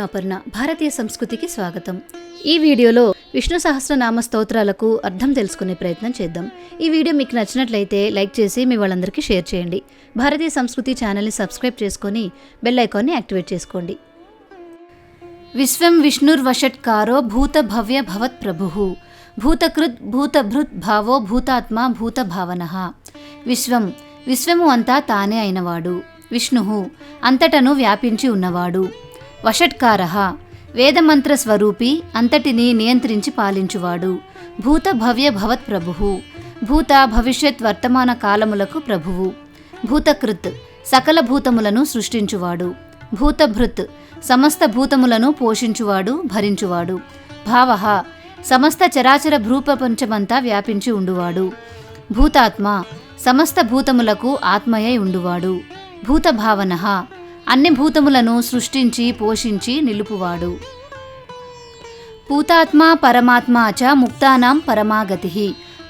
అపర్ణ. భారతీయ సంస్కృతికి స్వాగతం. ఈ వీడియోలో విష్ణు సహస్రనామ స్తోత్రాలకు అర్థం తెలుసుకునే ప్రయత్నం చేద్దాం. ఈ వీడియో మీకు నచ్చినట్లయితే లైక్ చేసి మీ వాళ్ళందరికీ షేర్ చేయండి. భారతీయ సంస్కృతి ఛానల్ని సబ్స్క్రైబ్ చేసుకొని బెల్ ఐకాన్ని యాక్టివేట్ చేసుకోండి. విశ్వం విష్ణుర్వషట్కారో భూత భవ్య భవత్ ప్రభుః భూతకృత్ భూతభృత్ భావో భూతాత్మ భూత భావనః. విశ్వము అంతా తానే అయినవాడు. విష్ణుః అంతటను వ్యాపించి ఉన్నవాడు. వషట్కారః వేదమంత్ర స్వరూపి, అంతటిని నియంత్రించి పాలించువాడు. భూత భవ్య భవత్ ప్రభుః భూత భవిష్యత్ వర్తమాన కాలములకు ప్రభువు. భూతకృత్ సకల భూతములను సృష్టించువాడు. భూతభృత్ సమస్త భూతములను పోషించువాడు, భరించువాడు. భావః సమస్త చరాచర భూప్రపంచమంతా వ్యాపించి ఉండువాడు. భూతాత్మ సమస్త భూతములకు ఆత్మయై ఉండువాడు. భూతభావనః అన్ని భూతములను సృష్టించి పోషించి నిలుపువాడు. పూతాత్మ పరమాత్మా చ ముక్తానాం పరమాగతిః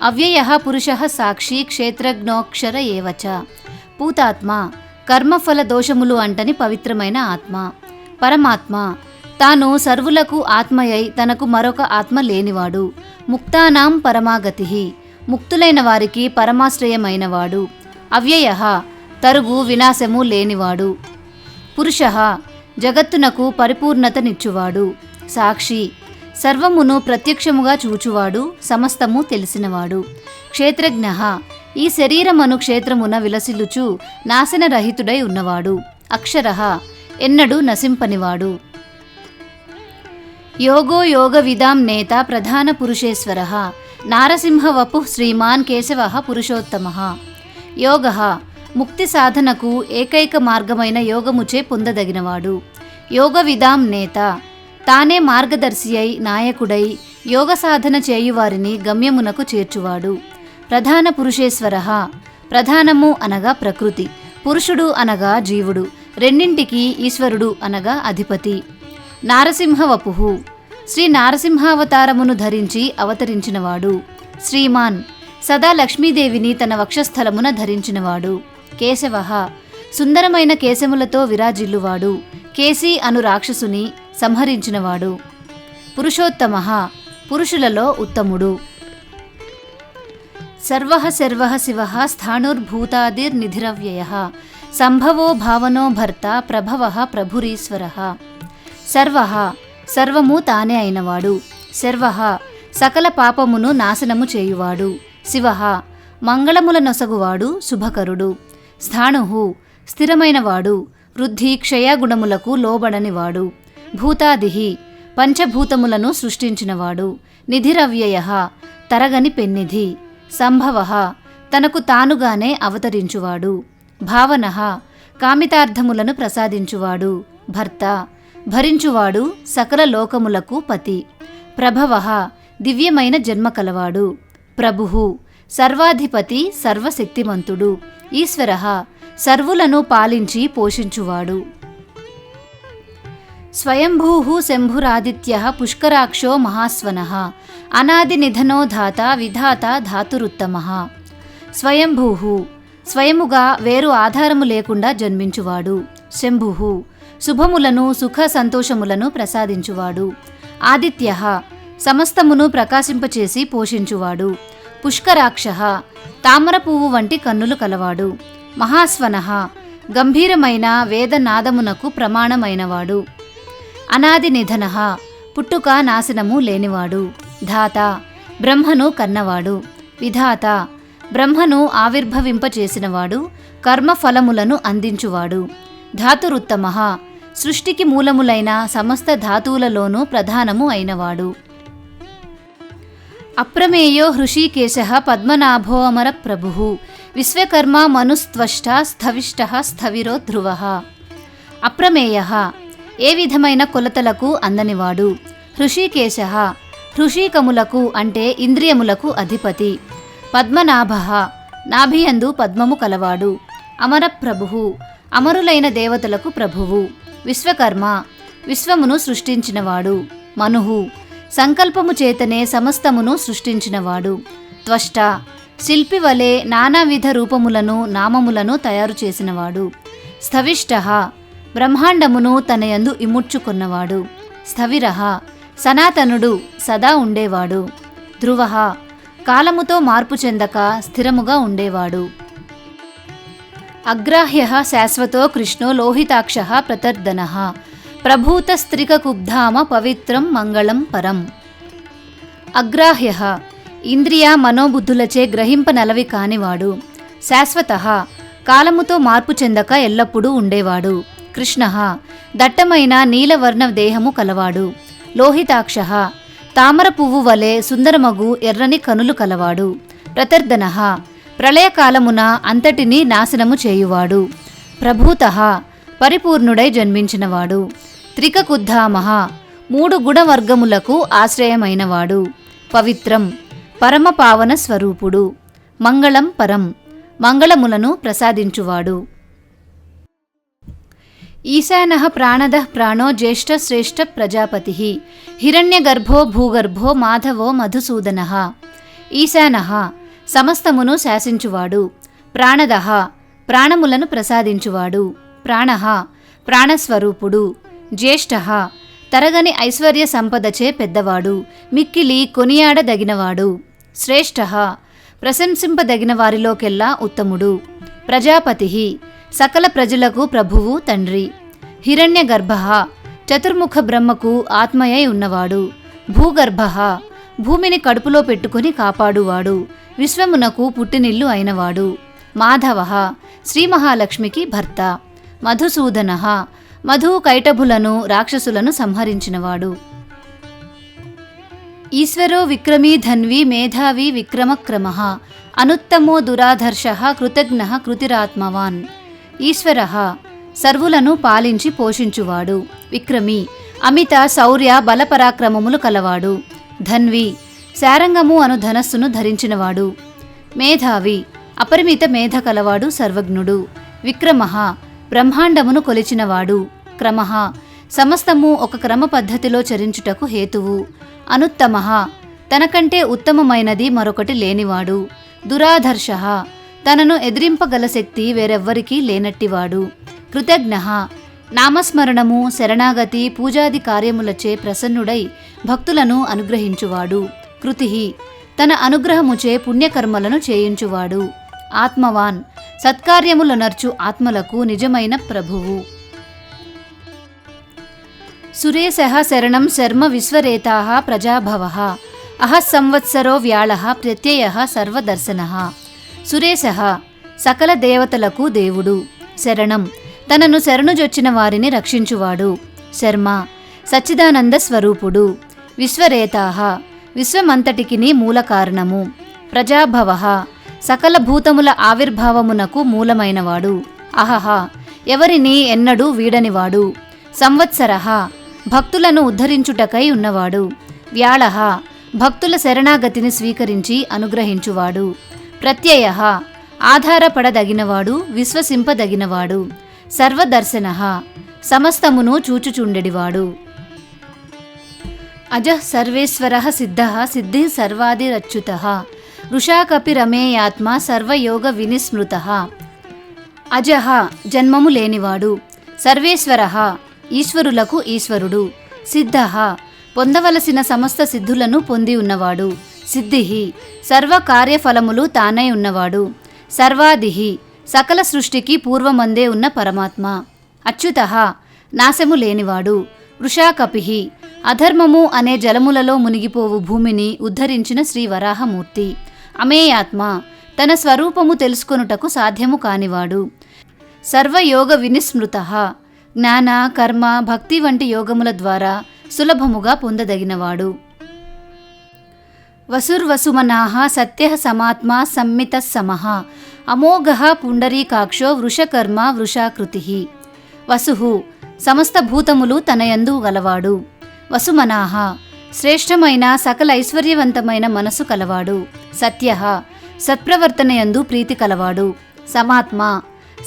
అవ్యయః పురుషః సాక్షి క్షేత్రజ్ఞోక్షర ఏవ చ. పూతాత్మ కర్మఫల దోషములు అంటని పవిత్రమైన ఆత్మ. పరమాత్మ తాను సర్వులకు ఆత్మయై తనకు మరొక ఆత్మ లేనివాడు. ముక్తానాం పరమాగతిః ముక్తులైన వారికి పరమాశ్రయమైనవాడు. అవ్యయః తరుగు వినాశము లేనివాడు. పురుషః జగత్తునకు పరిపూర్ణతనిచ్చువాడు. సాక్షి సర్వమును ప్రత్యక్షముగా చూచువాడు, సమస్తము తెలిసినవాడు. క్షేత్రజ్ఞః ఈ శరీరమను క్షేత్రమున విలసిల్లుచు నాశనరహితుడై ఉన్నవాడు. అక్షరః ఎన్నడూ నశింపనివాడు. యోగో యోగ విదాం నేత ప్రధాన పురుషేశ్వరః నారసింహ వపుః శ్రీమాన్ కేశవః పురుషోత్తమః. యోగః ముక్తి సాధనకు ఏకైక మార్గమైన యోగముచే పొందదగినవాడు. యోగ విదాం నేత తానే మార్గదర్శి అయి నాయకుడై యోగ సాధన చేయువారిని గమ్యమునకు చేర్చువాడు. ప్రధాన పురుషేశ్వరః ప్రధానము అనగా ప్రకృతి, పురుషుడు అనగా జీవుడు, రెండింటికి ఈశ్వరుడు అనగా అధిపతి. నారసింహ వపుః శ్రీ నారసింహావతారమును ధరించి అవతరించినవాడు. శ్రీమాన్ సదా లక్ష్మీదేవిని తన వక్షస్థలమున ధరించినవాడు. కేశవః సుందరమైన కేశములతో విరాజిల్లువాడు. కేసి అను రాక్షసుని సంహరించినవాడు. పురుషోత్తమః పురుషులలో ఉత్తముడు. సర్వః శర్వః శివః స్థాణుర్భూతాదిర్నిధిరవ్యయః సంభవో భావనో భర్త ప్రభవః ప్రభురీశ్వరః. సర్వః సర్వము తానే అయినవాడు. శర్వః సకల పాపమును నాశనము చేయువాడు. శివః మంగళముల నొసగువాడు, శుభకరుడు. స్థాణుః స్థిరమైనవాడు, వృద్ధి క్షయగుణములకు లోబడనివాడు. భూతాదిః పంచభూతములను సృష్టించినవాడు. నిధిరవ్యయః తరగని పెన్నిధి. సంభవః తనకు తానుగానే అవతరించువాడు. భావనః కామితార్థములను ప్రసాదించువాడు. భర్త భరించువాడు, సకల లోకములకు పతి. ప్రభవః దివ్యమైన జన్మ కలవాడు. ప్రభుః సర్వాధిపతి, సర్వశక్తిమంతుడు. ఈశ్వరః సర్వులను పాలించి పోషించువాడు. స్వయంభూః శంభురాదిత్యః పుష్కరాక్షో మహాస్వనః అనాది నిధనో ధాత విధాత ధాతురుత్తమః. స్వయంభూః స్వయముగా వేరు ఆధారము లేకుండా జన్మించువాడు. శంభుః శుభములను సుఖ సంతోషములను ప్రసాదించువాడు. ఆదిత్యః సమస్తమును ప్రకాశింపచేసి పోషించువాడు. పుష్కరాక్షః తామర పువ్వు వంటి కన్నులు కలవాడు. మహాస్వనః గంభీరమైన వేదనాదమునకు ప్రమాణమైనవాడు. అనాది నిధనః పుట్టుక నాశనము లేనివాడు. ధాత బ్రహ్మను కన్నవాడు. విధాత బ్రహ్మను ఆవిర్భవింపచేసినవాడు, కర్మఫలములను అందించువాడు. ధాతురుత్తమః సృష్టికి మూలములైన సమస్త ధాతువులలోనూ ప్రధానము అయినవాడు. అప్రమేయో హృషీకేశః పద్మనాభో అమర ప్రభుః విశ్వకర్మ మనుస్త్వష్టా స్థవిష్టః స్థవిరో ధ్రువః. అప్రమేయః ఏ విధమైన కొలతలకు అందనివాడు. హృషీకేశః హృషీకములకు అంటే ఇంద్రియములకు అధిపతి. పద్మనాభః నాభియందు పద్మము కలవాడు. అమర ప్రభుః అమరులైన దేవతలకు ప్రభువు. విశ్వకర్మ విశ్వమును సృష్టించినవాడు. మనుః సంకల్పము చేతనే సమస్తమును సృష్టించినవాడు. త్వష్ట శిల్పి వలె నానావిధ రూపములను నామములను తయారు చేసినవాడు. స్థవిష్ఠః బ్రహ్మాండమును తనయందు ఇముడ్చుకున్నవాడు. స్థవిరః సనాతనుడు, సదా ఉండేవాడు. ధ్రువః కాలముతో మార్పు చెందక స్థిరముగా ఉండేవాడు. అగ్రాహ్యః శాశ్వతో కృష్ణో లోహితాక్షః ప్రతర్దనః ప్రభూతస్త్రికకుబ్ధామ పవిత్రం మంగళం పరం. అగ్రాహ్యః ఇంద్రియ మనోబుద్ధులచే గ్రహింపనలవి కానివాడు. శాశ్వతః కాలముతో మార్పు చెందక ఎల్లప్పుడూ ఉండేవాడు. కృష్ణః దట్టమైన నీలవర్ణ దేహము కలవాడు. లోహితాక్షః తామర పువ్వు వలె సుందరమగు ఎర్రని కనులు కలవాడు. ప్రతర్దనః ప్రళయకాలమున అంతటినీ నాశనము చేయువాడు. ప్రభూతః పరిపూర్ణుడై జన్మించినవాడు. త్రికకుద్ధామః 3 గుణవర్గములకు ఆశ్రయమైనవాడు. పవిత్రం పరమపావన స్వరూపుడు. మంగళం పరం మంగళములను ప్రసాదించువాడు. ఈశానః ప్రాణదః ప్రాణో జ్యేష్ఠ శ్రేష్ఠ ప్రజాపతిః హిరణ్యగర్భో భూగర్భో మాధవో మధుసూదనః. ఈశానః సమస్తమును శాసించువాడు. ప్రాణదః ప్రాణములను ప్రసాదించువాడు. ప్రాణః ప్రాణస్వరూపుడు. జ్యేష్ఠః తరగని ఐశ్వర్య సంపదచే పెద్దవాడు, మిక్కిలి కొనియాడదగినవాడు. శ్రేష్ఠః ప్రశంసింపదగిన వారిలోకెల్లా ఉత్తముడు. ప్రజాపతిః సకల ప్రజలకు ప్రభువు, తండ్రి. హిరణ్యగర్భః చతుర్ముఖ బ్రహ్మకు ఆత్మయై ఉన్నవాడు. భూగర్భః భూమిని కడుపులో పెట్టుకుని కాపాడువాడు, విశ్వమునకు పుట్టినిల్లు అయినవాడు. మాధవః శ్రీ మహాలక్ష్మికి భర్త. మధుసూదనః మధు కైటభులను రాక్షసులను సంహరించినవాడు. ఈశ్వరో విక్రమీ ధన్వీ మేధావి విక్రమక్రమః అనుత్తమో దురాధర్షః కృతజ్ఞః కృతిరాత్మవాన్. ఈశ్వరః సర్వులను పాలించి పోషించువాడు. విక్రమి అమిత శౌర్య బలపరాక్రమములు కలవాడు. ధన్వి శారంగము అను ధనస్సును ధరించినవాడు. మేధావి అపరిమిత మేధ కలవాడు, సర్వజ్ఞుడు. విక్రమః బ్రహ్మాండమును కొలిచినవాడు. క్రమః సమస్తము ఒక క్రమ పద్ధతిలో చరించుటకు హేతువు. అనుత్తమః తనకంటే ఉత్తమమైనది మరొకటి లేనివాడు. దురాధర్షః తనను ఎదిరింపగల శక్తి వేరెవ్వరికీ లేనట్టివాడు. కృతజ్ఞః నామస్మరణము, శరణాగతి, పూజాది కార్యములచే ప్రసన్నుడై భక్తులను అనుగ్రహించువాడు. కృతిః తన అనుగ్రహముచే పుణ్యకర్మలను చేయించువాడు. ఆత్మవాన్ సత్కార్యములనర్చు ఆత్మలకు నిజమైన ప్రభువు. సురేశః శరణం శర్మ విశ్వరేతాః ప్రజాభవః అహః సంవత్సరో వ్యాళః ప్రత్యయః సర్వదర్శనః. సురేశః సకల దేవతలకు దేవుడు. శరణం తనను శరణుజొచ్చిన వారిని రక్షించువాడు. శర్మ సచ్చిదానంద స్వరూపుడు. విశ్వరేతాః విశ్వమంతటికిని మూల కారణము. ప్రజాభవః సకల భూతముల ఆవిర్భావమునకు మూలమైనవాడు. అహహ ఎవరిని ఎన్నడూ వీడనివాడు. సంవత్సరః భక్తులను ఉద్ధరించుటకై ఉన్నవాడు. వ్యాళః భక్తుల శరణాగతిని స్వీకరించి అనుగ్రహించువాడు. ప్రత్యయః ఆధారపడదగినవాడు, విశ్వసింపదగినవాడు. సర్వదర్శనః సమస్తమును చూచుచుండెడివాడు. అజః సర్వేశ్వరః సిద్ధః సిద్ధిః సర్వాదిరచ్యుతః వృషాకపి రమేయాత్మ సర్వయోగ వినిస్మృతః. అజః జన్మము లేనివాడు. సర్వేశ్వరః ఈశ్వరులకు ఈశ్వరుడు. సిద్ధః పొందవలసిన సమస్త సిద్ధులను పొంది ఉన్నవాడు. సిద్ధిః సర్వకార్యఫలములు తానై ఉన్నవాడు. సర్వాదిః సకల సృష్టికి పూర్వమందే ఉన్న పరమాత్మ. అచ్యుతః నాశము లేనివాడు. వృషాకపిః అధర్మము అనే జలములలో మునిగిపోవు భూమిని ఉద్ధరించిన శ్రీ వరాహమూర్తి. అమేయాత్మ తన స్వరూపము తెలుసుకొనుటకు సాధ్యము కానివాడు. సర్వయోగ వినిస్మృతః జ్ఞాన, కర్మ, భక్తి వంటి యోగముల ద్వారా సులభముగా పొందదగినవాడు. వసుర్వసుమనాః సత్యః సమాత్మా సంమితః సమః అమోఘః పుండరీకాక్షో వృషకర్మ వృషాకృతిః. వసుః సమస్త భూతములు తనయందు గలవాడు. వసుమనాః శ్రేష్టమైన సకల ఐశ్వర్యవంతమైన మనసు కలవాడు. సత్యః సత్ప్రవర్తనయందు ప్రీతి కలవాడు. సమాత్మ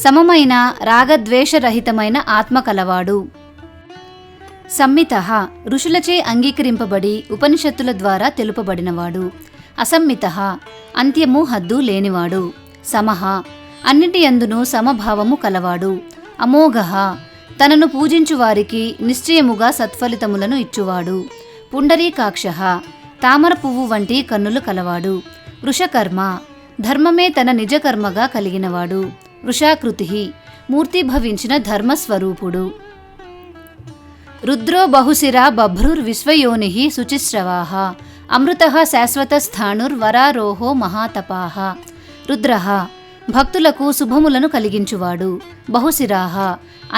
సమమైన రాగద్వేషరహితమైన ఆత్మ కలవాడు. సంమితః ఋషులచే అంగీకరింపబడి ఉపనిషత్తుల ద్వారా తెలుపబడినవాడు. అసమ్మితః అంత్యము హద్దు లేనివాడు. సమః అన్నిటి యందును సమభావము కలవాడు. అమోఘః తనను పూజించు వారికి నిశ్చయముగా సత్ఫలితములను ఇచ్చువాడు. పుండరీకాక్షః తామర పువ్వు వంటి కన్నులు కలవాడు. వృషకర్మ ధర్మమే తన నిజకర్మగా కలిగినవాడు. వృషాకృతిః మూర్తిభవించిన ధర్మస్వరూపుడు. రుద్రో బహుశిరా బభ్రుర్విశ్వయోనిః శుచిశ్రవాః అమృతః శాశ్వతస్థాణుర్వరారోహో మహాతపాః. రుద్రః భక్తులకు శుభములను కలిగించువాడు. బహుశిరాః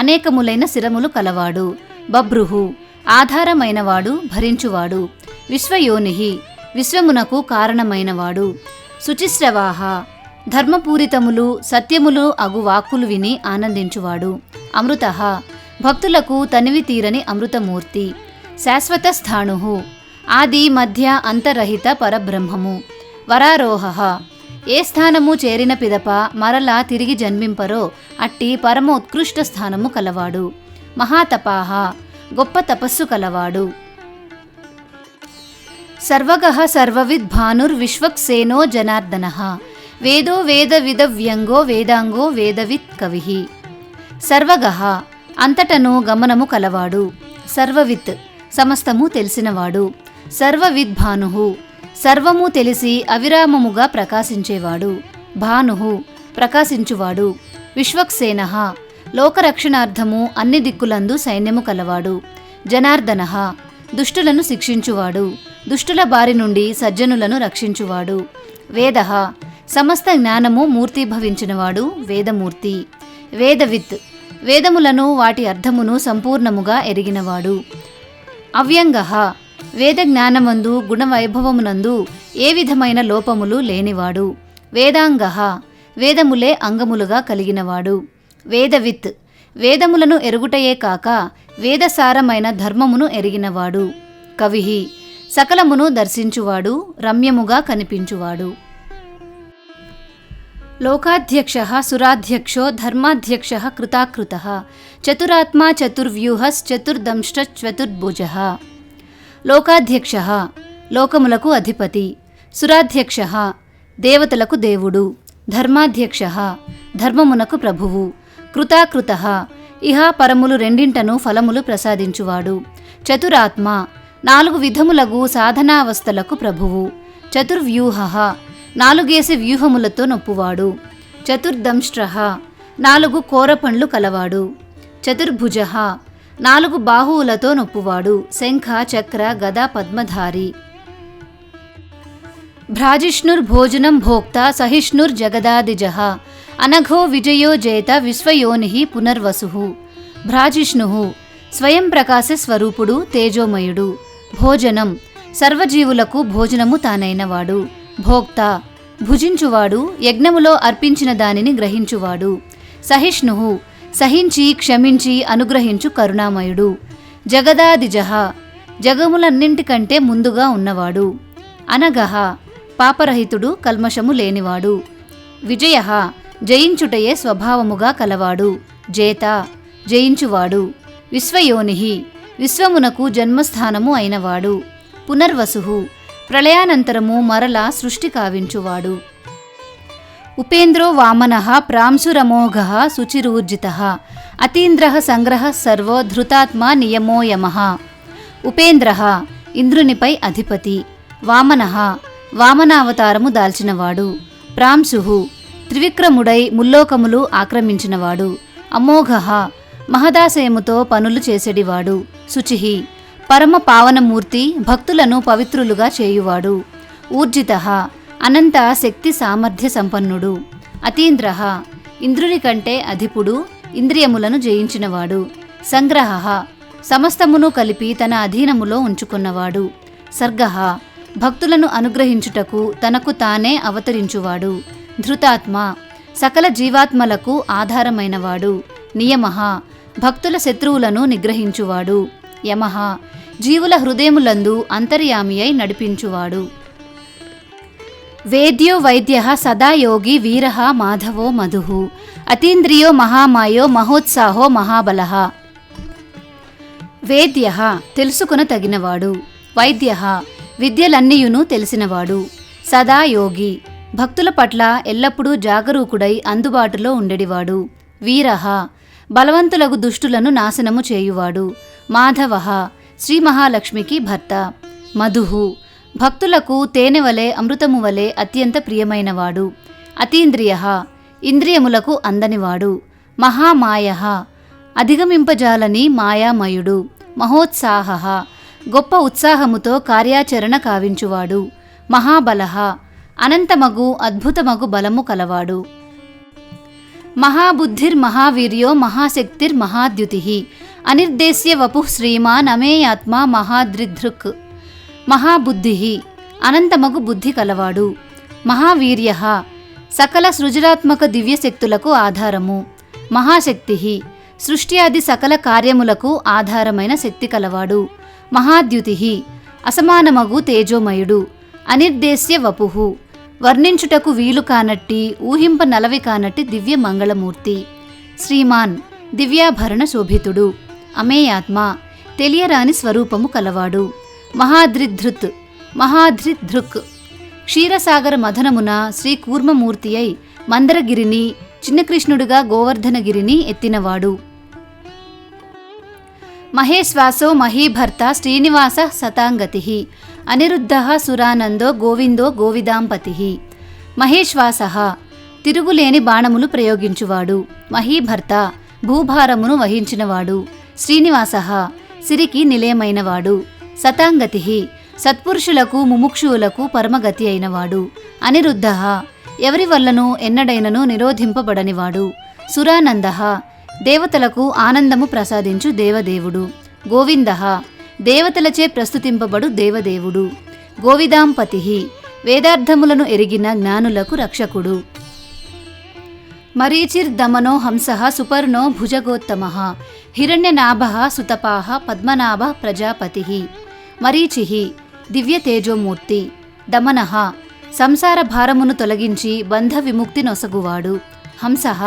అనేకములైన శిరములు కలవాడు. బభ్రుః ఆధారమైనవాడు, భరించువాడు. విశ్వయోనిః విశ్వమునకు కారణమైనవాడు. శుచిశ్రవాః ధర్మపూరితములు సత్యములు అగు వాక్కులు విని ఆనందించువాడు. అమృతః భక్తులకు తనివి తీరని అమృతమూర్తి. శాశ్వత స్థాణుః ఆది మధ్య అంతరహిత పరబ్రహ్మము. వరారోహః ఏ స్థానము చేరిన పిదప మరలా తిరిగి జన్మింపరో అట్టి పరమోత్కృష్ట స్థానము కలవాడు. మహాతపాః గొప్ప తపస్సు కలవాడు. సర్వగః సర్వవిద్ భానుర్విశ్వక్సేనో జనార్దనః వేదో వేదవిదవ్యంగో వేదాంగో వేదవిత్ కవిః. సర్వగః అంతటను గమనము కలవాడు. సర్వవిత్ సమస్తము తెలిసినవాడు. సర్వవిద్ భానుః సర్వము తెలిసి అవిరామముగా ప్రకాశించేవాడు. భానుః ప్రకాశించువాడు. విశ్వక్సేనః లోకరక్షణార్థము అన్ని దిక్కులందు సైన్యము కలవాడు. జనార్దనః దుష్టులను శిక్షించువాడు. దుష్టుల బారి నుండి సజ్జనులను రక్షించువాడు. వేదః సమస్త జ్ఞానము మూర్తిభవించినవాడు. వేదమూర్తి. వేదవిత్ వేదములను వాటి అర్థమును సంపూర్ణముగా ఎరిగినవాడు. అవ్యంగః వేద జ్ఞానమందు గుణవైభవమునందు ఏ విధమైన లోపములు లేనివాడు. వేదాంగః వేదములే అంగములుగా కలిగినవాడు. వేదవిత్ వేదములను ఎరుగుటయే కాక వేదసారమైన ధర్మమును ఎరిగినవాడు. కవిః సకలమును దర్శించువాడు, రమ్యముగా కనిపించువాడు. లోకాధ్యక్షః సురాధ్యక్షో ధర్మాధ్యక్షః కృతాకృతః చతురాత్మా చతుర్వ్యూహశ్చతుర్దంష్టచతుర్భుజః. లోకాధ్యక్షః లోకములకు అధిపతి. సురాధ్యక్షః దేవతలకు దేవుడు. ధర్మాధ్యక్షః ధర్మమునకు ప్రభువు. కృతాకృతః ఇహ పరములు రెండింటను ఫలములు ప్రసాదించువాడు. చతురాత్మ 4 విధములగు సాధనావస్థలకు ప్రభువు. చతుర్వ్యూహః 4 వ్యూహములతో నొప్పువాడు. చతుర్దంష్ట్రః 4 కోరపండ్లు కలవాడు. చతుర్భుజః 4 బాహువులతో నొప్పువాడు. శంఖ చక్ర గద పద్మధారి. భ్రాజిష్ణుర్భోజనం భోక్త సహిష్ణుర్జగదాదిజః అనఘో విజయో జేత విశ్వయోనిః పునర్వసుః. భ్రాజిష్ణుః స్వయం ప్రకాశ స్వరూపుడు, తేజోమయుడు. భోజనం సర్వజీవులకు భోజనము తానైనవాడు. భోక్త భుజించువాడు, యజ్ఞములో అర్పించిన దానిని గ్రహించువాడు. సహిష్ణుః సహించి క్షమించి అనుగ్రహించు కరుణామయుడు. జగదాదిజః జగములన్నింటికంటే ముందుగా ఉన్నవాడు. అనగః పాపరహితుడు, కల్మషము లేనివాడు. విజయః జయించుటయే స్వభావముగా కలవాడు. జేత జయించువాడు. విశ్వయోనిః విశ్వమునకు జన్మస్థానము అయినవాడు. పునర్వసుః ప్రళయానంతరము మరలా సృష్టి కావించువాడు. ఉపేంద్రో వామనః ప్రాంశురమోఘః శుచిరూర్జితః అతీంద్రః సంగ్రహः సర్వో ధృతాత్మా నియమో యమః. ఉపేంద్రః ఇంద్రునిపై అధిపతి. వామనః వామనావతారము దాల్చినవాడు. ప్రాంశుః త్రివిక్రముడై ముల్లోకములు ఆక్రమించినవాడు. అమోఘః మహదాశయముతో పనులు చేసెడివాడు. శుచిః పరమ పావనమూర్తి, భక్తులను పవిత్రులుగా చేయువాడు. ఊర్జితః అనంత శక్తి సామర్థ్య సంపన్నుడు. అతీంద్రః ఇంద్రుని కంటే అధిపుడు, ఇంద్రియములను జయించినవాడు. సంగ్రహః సమస్తమును కలిపి తన అధీనములో ఉంచుకున్నవాడు. సర్గః భక్తులను అనుగ్రహించుటకు తనకు తానే అవతరించువాడు. ధృతాత్మ సకల జీవాత్మలకు ఆధారమైనవాడు. నియమః భక్తుల శత్రువులను నిగ్రహించువాడు. యమః జీవుల హృదయములందు అంతర్యామి అయి నడిపించువాడు. వేద్యో వైద్యః సదా యోగి వీరః మాధవో మధుః అతీంద్రియో మహామాయో మహోత్సాహో మహాబలః. వేద్యః తెలుసుకున తగినవాడు. వైద్యః విద్యలన్నీయును తెలిసినవాడు. సదా యోగి భక్తుల పట్ల ఎల్లప్పుడూ జాగరూకుడై అందుబాటులో ఉండేడివాడు. వీరః బలవంతులగు దుష్టులను నాశనము చేయువాడు. మాధవః శ్రీ మహాలక్ష్మికి భర్త. మధుః భక్తులకు తేనె వలె అమృతము వలె అత్యంత ప్రియమైనవాడు. అతీంద్రియః ఇంద్రియములకు అందనివాడు. మహామాయః అధిగమింపజాలని మాయామయుడు. మహోత్సాహః గొప్ప ఉత్సాహముతో కార్యాచరణ కావించువాడు. మహాబలః అనంతమగు అద్భుతమగు బలము కలవాడు. మహాబుద్ధిర్మహావీర్యో మహాశక్తిర్మహాద్యుతిః అనిర్దేశ్య వపుః శ్రీమాన్ అమేయాత్మా మహాద్రిధృక్. మహాబుద్ధిః అనంతమగు బుద్ధి కలవాడు. మహావీర్యః సకల సృజనాత్మక దివ్యశక్తులకు ఆధారము. మహాశక్తిః సృష్ట్యాది సకల కార్యములకు ఆధారమైన శక్తి కలవాడు. మహాద్యుతిః అసమానమగు తేజోమయుడు. అనిర్దేశ్య వపుః వర్ణించుటకు వీలు కానట్టి ఊహింప నలవి కానట్టి దివ్య మంగళమూర్తి. శ్రీమాన్ దివ్యాభరణ శోభితుడు. అమేయాత్మ తెలియరాని స్వరూపము కలవాడు. మహాద్రిధృత్ మహాద్రిధృక్ క్షీరసాగర మథనమున శ్రీ కూర్మమూర్తి అయి మందరగిరిని చిన్నకృష్ణుడుగా గోవర్ధనగిరిని ఎత్తినవాడు. మహేశ్వాసో మహీభర్త శ్రీనివాస సతాంగతిః అనిరుద్ధః సురానందో గోవిందో గోవిదాంపతిః. మహేశ్వాసః తిరుగులేని బాణములు ప్రయోగించువాడు. మహీభర్త భూభారమును వహించినవాడు. శ్రీనివాసః సిరికి నిలయమైనవాడు. సతాంగతిః సత్పురుషులకు ముముక్షువులకు పరమగతి అయినవాడు. అనిరుద్ధః ఎవరి వల్లనూ ఎన్నడైనను నిరోధింపబడనివాడు. సురానందః దేవతలకు ఆనందము ప్రసాదించు దేవదేవుడు. గోవిందః దేవతలచే ప్రస్తుతింపబడు దేవదేవుడు. గోవిదాంపతిః వేదార్థములను ఎరిగిన జ్ఞానులకు రక్షకుడు. మరీచిర్దమనో హంసః సుపర్ణో భుజగోత్తమః హిరణ్యనాభః సుతపాః పద్మనాభః ప్రజాపతిః. మరీచిః దివ్య తేజోమూర్తి. దమనః సంసార భారమును తొలగించి బంధ విముక్తి నొసగువాడు. హంసః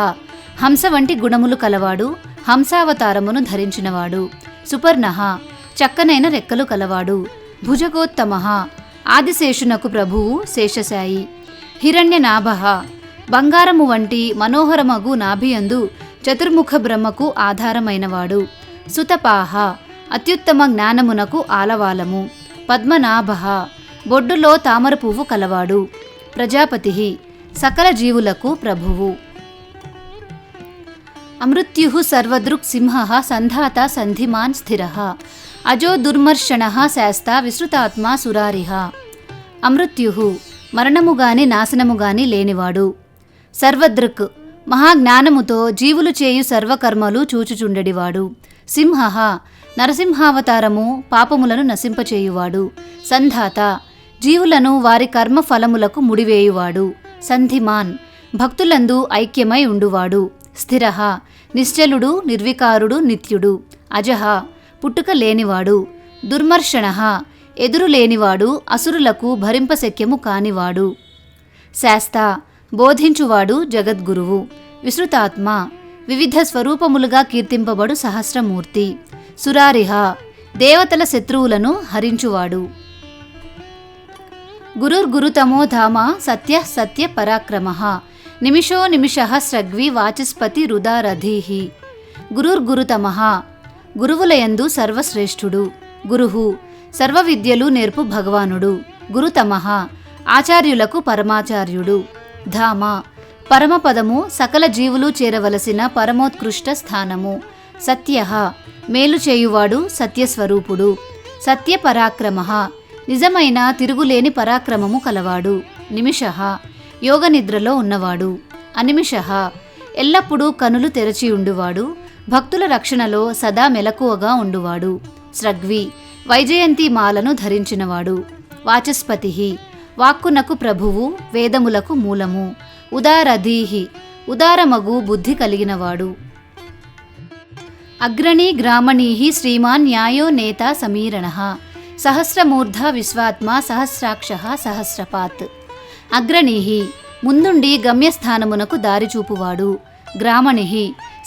హంస వంటి గుణములు కలవాడు. హంసావతారమును ధరించినవాడు. సుపర్ణః చక్కనైన రెక్కలు కలవాడు. భుజగోత్తమః ఆదిశేషునకు ప్రభువు శేషశాయి. హిరణ్యనాభః బంగారము వంటి మనోహరమగు నాభియందు చతుర్ముఖ బ్రహ్మకు ఆధారమైనవాడు. సుతపాః అత్యుత్తమ జ్ఞానమునకు ఆలవాలము. పద్మనాభః బొడ్డులో తామర పువ్వు కలవాడు. ప్రజాపతిః సకల జీవులకు ప్రభువు. అమృత్యుః సర్వదృక్ సింహః సంధాత సంధిమాన్ స్థిరః అజో దుర్మర్షణః శాస్తా విశ్రుతాత్మా సురారిః. అమృత్యుః మరణముగాని నాశనముగాని లేనివాడు. సర్వదృక్ మహాజ్ఞానముతో జీవులు చేయు సర్వకర్మలు చూచుచుండెడివాడు. సింహః నరసింహావతారము పాపములను నశింపచేయువాడు. సంధాత జీవులను వారి కర్మ ఫలములకు ముడివేయువాడు. సంధిమాన్ భక్తులందు ఐక్యమై ఉండువాడు. స్థిరః నిశ్చలుడు నిర్వికారుడు నిత్యుడు. అజః పుట్టుక లేనివాడు. దుర్మర్షణః ఎదురు లేనివాడు అసురులకు భరింపశక్యము కానివాడు. శాస్తా బోధించువాడు జగద్గురువు. విశ్రుతాత్మ వివిధ స్వరూపములుగా కీర్తింపబడు సహస్రమూర్తి. సురారిః దేవతల శత్రువులను హరించువాడు. గురుర్గురుతమో ధామ సత్యః సత్య పరాక్రమః నిమిషో నిమిషః స్రగ్వి వాచస్పతి రుదారధీః. గురుర్గురుతమః గురువులయందు సర్వశ్రేష్ఠుడు. గురుః సర్వ విద్యలు నేర్పు భగవానుడు. గురుతమః ఆచార్యులకు పరమాచార్యుడు. ధామ పరమపదము సకల జీవులు చేరవలసిన పరమోత్కృష్ట స్థానము. సత్యః మేలు చేయువాడు సత్యస్వరూపుడు. సత్య పరాక్రమః నిజమైన తిరుగులేని పరాక్రమము కలవాడు. నిమిషః యోగనిద్రలో ఉన్నవాడు. అనిమిషః ఎల్లప్పుడూ కనులు తెరచి ఉండువాడు. భక్తుల రక్షణలో సదా మెలకువగా ఉండువాడు. స్రగ్వి వైజయంతి మాలను ధరించినవాడు. వాచస్పతిః వాక్కునకు ప్రభువు, వేదములకు మూలము. ఉదారధీః ఉదారమగు బుద్ధి కలిగినవాడు. అగ్రణీ గ్రామణీః శ్రీమాన్ న్యాయో నేత సమీరణః సహస్రమూర్ధ విశ్వాత్మ సహస్రాక్షః సహస్రపాత్. అగ్రణీః ముందుండి గమ్యస్థానమునకు దారిచూపువాడు. గ్రామణిః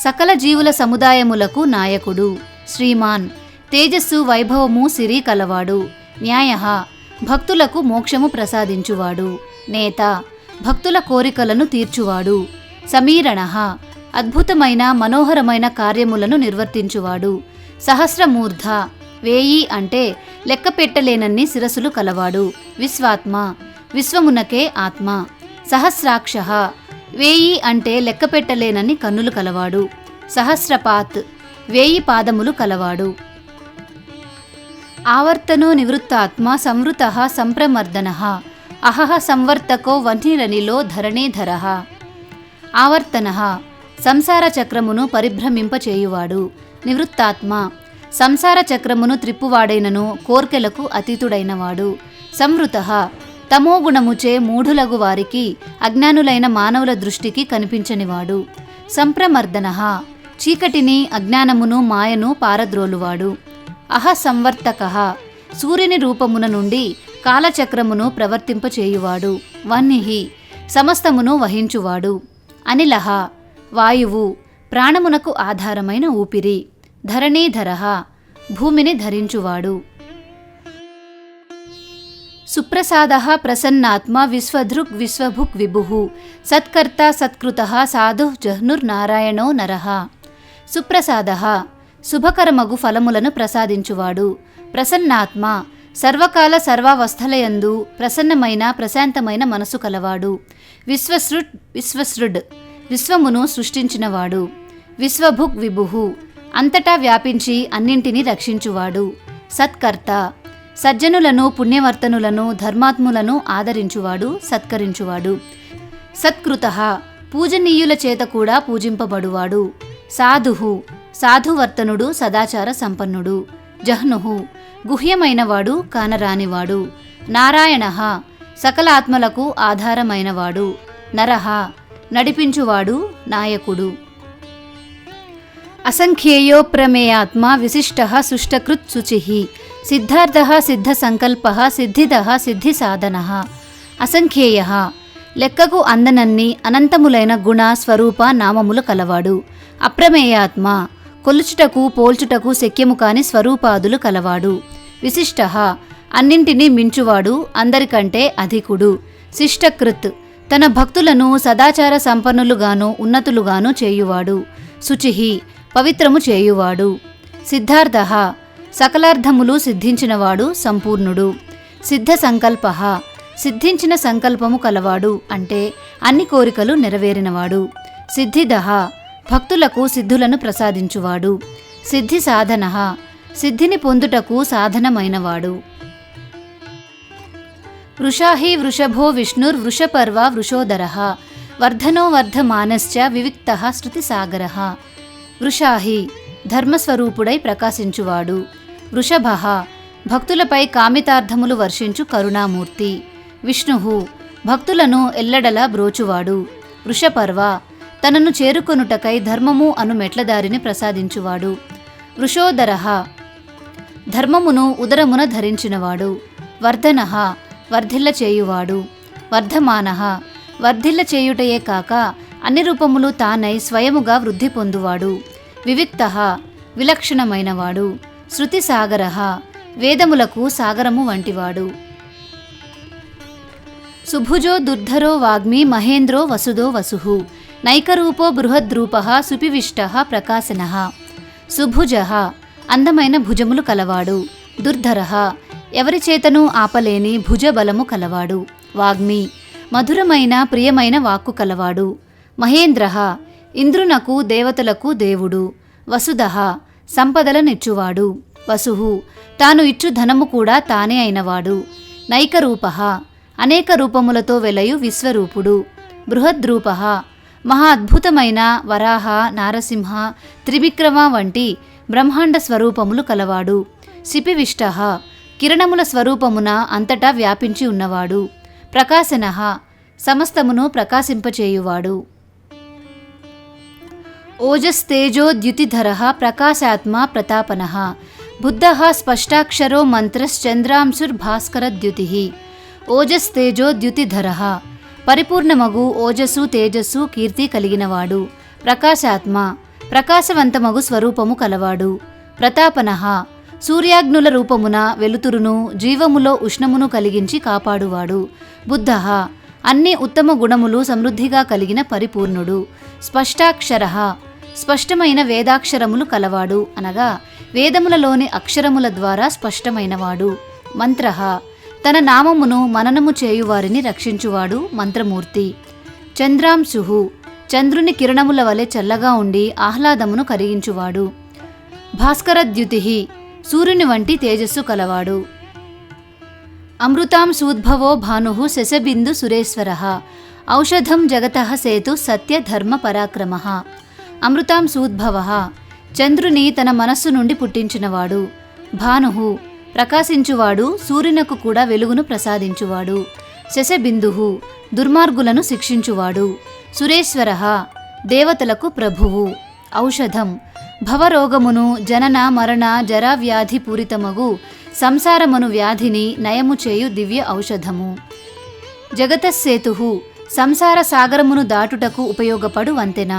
సకల జీవుల సముదాయములకు నాయకుడు. శ్రీమాన్ తేజస్సు వైభవము సిరి కలవాడు. న్యాయః భక్తులకు మోక్షము ప్రసాదించువాడు. నేత భక్తుల కోరికలను తీర్చువాడు. సమీరణః అద్భుతమైన మనోహరమైన కార్యములను నిర్వర్తించువాడు. సహస్రమూర్ధ 1000 అంటే లెక్క పెట్టలేనన్ని శిరసులు కలవాడు. విశ్వాత్మ విశ్వమునకే ఆత్మ. సహస్రాక్ష 1000 అంటే లెక్క పెట్టలేనన్ని కన్నులు కలవాడు. సహస్రపాత్ 1000 పాదములు కలవాడు. ఆవర్తనో నివృత్తాత్మ సంవృత సంప్రమర్దన అహహ సంవర్తకో వహ్నిరనిలో ధరణీధర. ఆవర్తన సంసార చక్రమును పరిభ్రమింపచేయువాడు. నివృత్తాత్మ సంసార చక్రమును త్రిప్పువాడైనను కోర్కెలకు అతీతుడైనవాడు. సంవృత తమోగుణముచే మూఢులగు వారికి అజ్ఞానులైన మానవుల దృష్టికి కనిపించనివాడు. సంప్రమర్దన చీకటిని అజ్ఞానమును మాయను పారద్రోలువాడు. అహ సంవర్తక సూర్యుని రూపమున నుండి కాలచక్రమును ప్రవర్తింపచేయువాడు. వహ్నిః సమస్తమును వహించువాడు. అనిలః వాయువు ప్రాణమునకు ఆధారమైన ఊపిరి. ధరణీధరః భూమిని ధరించువాడు. సుప్రసాదః ప్రసన్నాత్మ విశ్వధృక్ విశ్వభుక్ విభుః సత్కర్త సత్కృతః సాధుః జహ్నుర్నారాయణో నరః. సుప్రసాదః శుభకరమగు ఫలములను ప్రసాదించువాడు. ప్రసన్నాత్మ సర్వకాల సర్వావస్థలయందు ప్రసన్నమైన ప్రశాంతమైన మనసు కలవాడు. విశ్వసృడ్ విశ్వమును సృష్టించినవాడు. విశ్వభుక్ విభుః అంతటా వ్యాపించి అన్నింటినీ రక్షించువాడు. సత్కర్త సజ్జనులను పుణ్యవర్తనులను ధర్మాత్ములను ఆదరించువాడు, సత్కరించువాడు. సత్కృతః పూజనీయుల చేత కూడా పూజింపబడువాడు. సాధుః సాధువర్తనుడు, సదాచార సంపన్నుడు. జహ్నుః గుహ్యమైనవాడు, కానరానివాడు. నారాయణః సకల ఆత్మలకు ఆధారమైనవాడు. నరః నడిపించువాడు, నాయకుడు. అసంఖ్యేయో ప్రమేయాత్మ విశిష్టః సుష్టకృత్ శుచిః సిద్ధార్థః సిద్ధసంకల్పః సిద్ధిదః సిద్ధిసాధనః. అసంఖ్యేయః లెక్కకు అందనన్ని అనంతములైన గుణ స్వరూప నామములు కలవాడు. అప్రమేయాత్మ కొలుచుటకు పోల్చుటకు శక్యము కాని స్వరూపాదులు కలవాడు. విశిష్టః అన్నింటినీ మించువాడు, అందరికంటే అధికుడు. శిష్టకృత్ తన భక్తులను సదాచార సంపన్నులుగాను ఉన్నతులుగాను చేయువాడు. శుచిః పవిత్రము చేయువాడు. సిద్ధార్థః సకలార్థములు సిద్ధించినవాడు, సంపూర్ణుడు. సిద్ధ సంకల్పః సిద్ధించిన సంకల్పము కలవాడు, అంటే అన్ని కోరికలు నెరవేరినవాడు. సిద్ధిదః భక్తులకు సిద్ధులను ప్రసాదించువాడు. సిద్ధి సాధనః సిద్ధిని పొందుటకు సాధనమైనవాడు. వృషాహి వృషభో విష్ణుర్వృషపర్వ వృషోదరః వర్ధనో వర్ధమానశ్చ వివిక్తః శృతిసాగరః. వృషాహి ధర్మస్వరూపుడై ప్రకాశించువాడు. వృషభః భక్తులపై కామితార్థములు వర్షించు కరుణామూర్తి. విష్ణుః భక్తులను ఎల్లడలా బ్రోచువాడు. వృషపర్వ తనను చేరుకొనుటకై ధర్మము అను మెట్లదారిని ప్రసాదించువాడు. వృషోదరః ధర్మమును ఉదరమున ధరించినవాడు. వర్ధనః వర్ధిల్ల చేయువాడు. వర్ధమానః వర్ధిల్ల చేయుటయే కాక అన్ని రూపములు తానై స్వయముగా వృద్ధి పొందువాడు. వివిక్తః విలక్షణమైనవాడు. శృతిసాగరః వేదములకు సాగరము వంటివాడు. సుభుజో దుర్ధరో వాగ్మి మహేంద్రో వసుదో వసుః నైకరూపో బృహద్రూపః సుపివిష్టః ప్రకాశనః. సుభుజః అందమైన భుజములు కలవాడు. దుర్ధరః ఎవరి చేతను ఆపలేని భుజబలము కలవాడు. వాగ్మి మధురమైన ప్రియమైన వాక్కు కలవాడు. మహేంద్రః ఇంద్రునకు దేవతలకు దేవుడు. వసుదః సంపదలనిచ్చువాడు. వసుః తాను ఇచ్చు ధనము కూడా తానే అయినవాడు. నైకరూపః అనేక రూపములతో వెలయు విశ్వరూపుడు. బృహద్రూపః మహా అద్భుతమైన వరాహ, నారసింహ, త్రివిక్రమ వంటి బ్రహ్మాండ స్వరూపములు కలవాడు. శిపివిష్టః కిరణముల స్వరూపమున అంతటా వ్యాపించి ఉన్నవాడు. ప్రకాశనః సమస్తమును ప్రకాశింపచేయువాడు. ఓజస్తేజోద్యుతిధరః ప్రకాశాత్మ ప్రతాపనః. బుద్ధః స్పష్టాక్షరో మంత్రశ్చంద్రాంశుర్భాస్కరద్యుతిః. ఓజస్తేజోద్యుతిధరః పరిపూర్ణమగు ఓజస్సు తేజస్సు కీర్తి కలిగినవాడు. ప్రకాశాత్మ ప్రకాశవంతమగు స్వరూపము కలవాడు. ప్రతాపనః సూర్యాగ్నుల రూపమున వెలుతురును జీవములో ఉష్ణమును కలిగించి కాపాడువాడు. బుద్ధః అన్ని ఉత్తమ గుణములు సమృద్ధిగా కలిగిన పరిపూర్ణుడు. స్పష్టాక్షర స్పష్టమైన వేదాక్షరములు కలవాడు అనగా వేదములలోని అక్షరముల ద్వారా స్పష్టమైనవాడు. మంత్ర తన నామమును మననము చేయువారిని రక్షించువాడు మంత్రమూర్తి. చంద్రాంశు చంద్రుని కిరణముల వలె చల్లగా ఉండి ఆహ్లాదమును కరిగించువాడు. భాస్కరద్యుతి సూర్యుని వంటి తేజస్సు కలవాడు. అమృతాంశూద్భవో భాను శశబిందు సురేశ్వర ఔషధం జగతః సేతు సత్యధర్మ పరాక్రమ. అమృతాంశూద్భవ చంద్రుని తన మనస్సు నుండి పుట్టించినవాడు. భాను ప్రకాశించువాడు, సూర్యునకు కూడా వెలుగును ప్రసాదించువాడు. శశబిందు దుర్మార్గులను శిక్షించువాడు. సురేశ్వర దేవతలకు ప్రభువు. ఔషధం భవరోగమును జనన మరణ జరావ్యాధి పూరితమగు సంసారమను వ్యాధిని నయము చేయు దివ్య ఔషధము. జగతస్సేతు సంసార సాగరమును దాటుటకు ఉపయోగపడు వంతెన.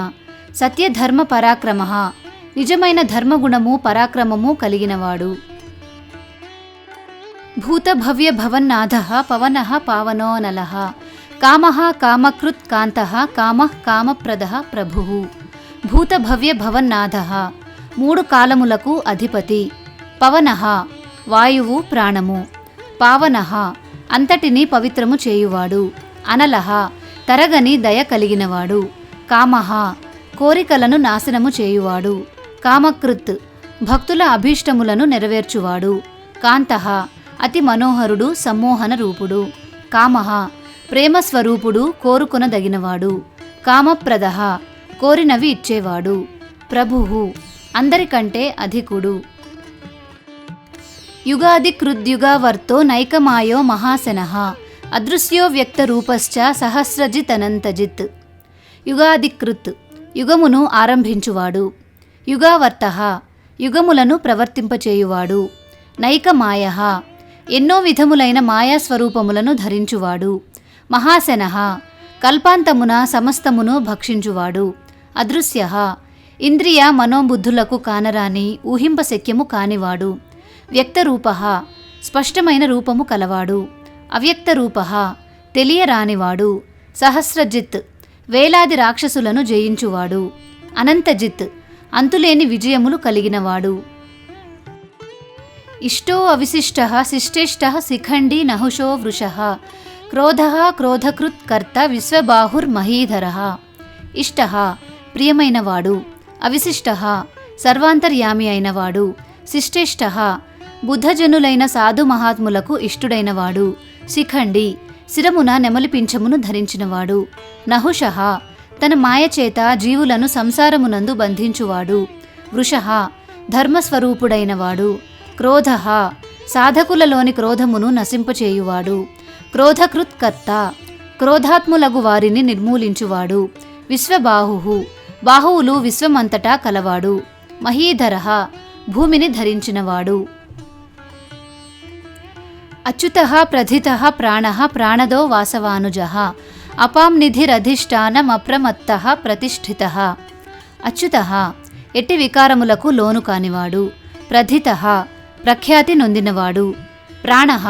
సత్యధర్మ పరాక్రమ నిజమైన ధర్మగుణము పరాక్రమము కలిగినవాడు. భూతభవ్య భవన్నాథ పవన పావనో నలః కామః కామకృత్ కాంతః కామః కామప్రద ప్రభు. భూతభవ్య భవన్నాథ మూడు కాలములకు అధిపతి. పవనః వాయువు ప్రాణము. పావనః అంతటిని పవిత్రము చేయువాడు. అనలః తరగని దయ కలిగినవాడు. కామః కోరికలను నాశనము చేయువాడు. కామకృత్ భక్తుల అభీష్టములను నెరవేర్చువాడు. కాంతః అతి మనోహరుడు, సమ్మోహన రూపుడు. కామః ప్రేమస్వరూపుడు, కోరుకొనదగినవాడు. కామప్రద కోరినవి ఇచ్చేవాడు. ప్రభువు అందరికంటే అధికుడు. యుగాదికృద్యుగావర్తో నైకమాయో మహాశనః అదృశ్యో వ్యక్తరూపశ్చ సహస్రజిత్ అనంతజిత్. యుగాదికృత్ యుగమును ఆరంభించువాడు. యుగావర్తః యుగములను ప్రవర్తింపచేయువాడు. నైకమాయః ఎన్నో విధములైన మాయాస్వరూపములను ధరించువాడు. మహాశనః కల్పాంతమున సమస్తమును భక్షించువాడు. అదృశ్యః ఇంద్రియ మనోబుద్ధులకు కానరాని ఊహింపశక్యము కానివాడు. వ్యక్తరూపః స్పష్టమైన రూపము కలవాడు. అవ్యక్తరూపః తెలియరానివాడు. సహస్రజిత్ వేలాది రాక్షసులను జయించువాడు. అనంతజిత్ అంతులేని విజయములు కలిగినవాడు. ఇష్టో అవిశిష్టః శిష్టేష్టః శిఖండి నహుషో వృషః క్రోధః క్రోధకృత్ కర్త విశ్వబాహుర్మహీధరః. ఇష్టః ప్రియమైనవాడు. అవిశిష్టః సర్వాంతర్యామి అయినవాడు. శిష్టేష్టః బుద్ధజనులైన సాధు మహాత్ములకు ఇష్టుడైనవాడు. శిఖండి శిరమున నెమలిపించమును ధరించినవాడు. నహుషః తన మాయచేత జీవులను సంసారమునందు బంధించువాడు. వృషః ధర్మస్వరూపుడైనవాడు. క్రోధః సాధకులలోని క్రోధమును నశింపచేయువాడు. క్రోధకృత్ కర్త క్రోధాత్ములగు వారిని నిర్మూలించువాడు. విశ్వబాహు బాహువులు విశ్వమంతటా కలవాడు. మహీధరః భూమిని ధరించినవాడు. అచ్యుతః ప్రథితః ప్రాణః ప్రాణదో వాసవానుజః అపాం నిధిరధిష్టానమప్రమత్తః ప్రతిష్ఠితః. అచ్యుతః ఎట్టి వికారములకు లోను కానివాడు. ప్రథితః ప్రఖ్యాతి నొందినవాడు. ప్రాణః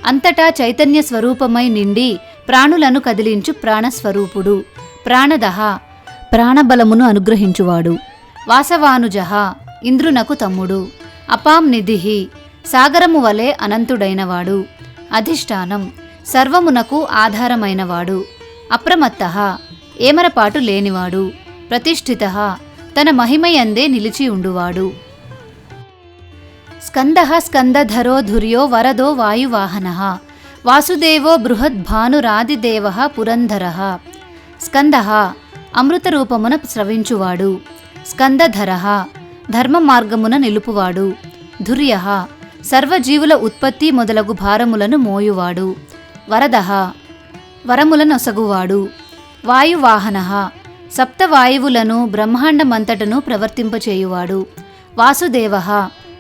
అంతటా చైతన్య స్వరూపమై నిండి ప్రాణులను కదిలించు ప్రాణస్వరూపుడు. ప్రాణదః ప్రాణబలమును అనుగ్రహించువాడు. వాసవానుజః ఇంద్రునకు తమ్ముడు. అపాం నిధిః సాగరము వలె అనంతుడైనవాడు. అధిష్టానం సర్వమునకు ఆధారమైనవాడు. అప్రమత్తః ఏమరపాటు లేనివాడు. ప్రతిష్ఠితః తన మహిమయందే నిలిచి ఉండువాడు. స్కందః స్కందధరో ధుర్యో వరదో వాయువాహనః వాసుదేవో బృహద్భానురాదిదేవః పురంధరః. స్కందః అమృతరూపమున స్రవించువాడు. స్కందధరః ధర్మ మార్గమున నిలుపువాడు. ధుర్యః సర్వజీవుల ఉత్పత్తి మొదలగు భారములను మోయువాడు. వరదః వరములనొసగువాడు. వాయువాహనః సప్తవాయువులను బ్రహ్మాండమంతటను ప్రవర్తింపచేయువాడు. వాసుదేవః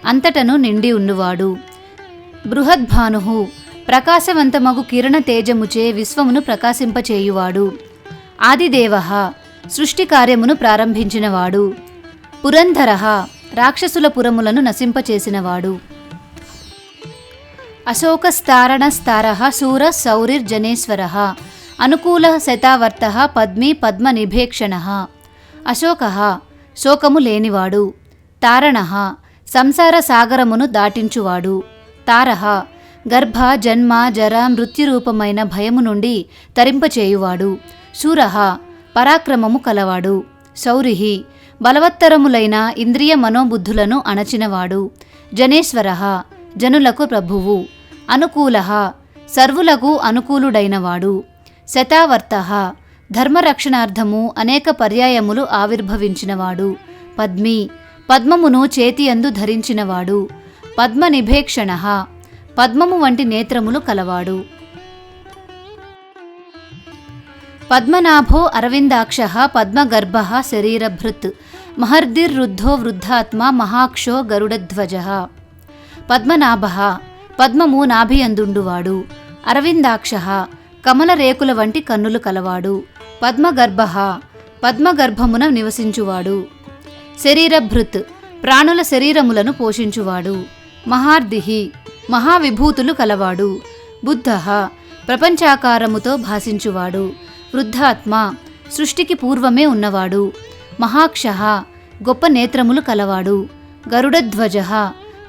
అంతటను నిండి ఉండువాడు. బృహద్భానుః ప్రకాశవంతమగు కిరణ తేజముచే విశ్వమును ప్రకాశింపచేయువాడు. ఆదిదేవః సృష్టి కార్యమును ప్రారంభించినవాడు. పురంధరః రాక్షసుల పురములను నశింపచేసినవాడు. అశోకస్తారణస్తారః శూర సౌరిర్జనేశ్వరః అనుకూల శతావర్తః పద్మీ పద్మనిభేక్షణః. అశోకః శోకము లేనివాడు. తారణః సంసార సాగరమును దాటించువాడు. తారః గర్భ జన్మ జర మృత్యురూపమైన భయము నుండి తరింపచేయువాడు. శూరః పరాక్రమము కలవాడు. శౌరిః బలవత్తరములైన ఇంద్రియ మనోబుద్ధులను అణచినవాడు. జనేశ్వరః జనులకు ప్రభువు. అనుకూలః సర్వులకు అనుకూలుడైనవాడు. శతావర్తః ధర్మరక్షణార్థము అనేక పర్యాయములు ఆవిర్భవించినవాడు. పద్మీ పద్మమును చేతియందు ధరించినవాడు. పద్మనిభేక్షణః పద్మము వంటి నేత్రములు కలవాడు. పద్మనాభో అరవిందాక్షః పద్మగర్భః శరీరభృత్ మహర్దిర్రుద్ధో వృద్ధాత్మా మహాక్షో గరుడధ్వజః. పద్మనాభః పద్మము నాభియందుండువాడు. అరవిందాక్షః కమల రేకుల వంటి కన్నులు కలవాడు. పద్మగర్భః పద్మగర్భమున నివసించువాడు. శరీరభృత్ ప్రాణుల శరీరములను పోషించువాడు. మహార్దిః మహావిభూతులు కలవాడు. బుద్ధః ప్రపంచాకారముతో భాసించువాడు. వృద్ధాత్మ సృష్టికి పూర్వమే ఉన్నవాడు. మహాక్షః గొప్ప నేత్రములు కలవాడు. గరుడధ్వజః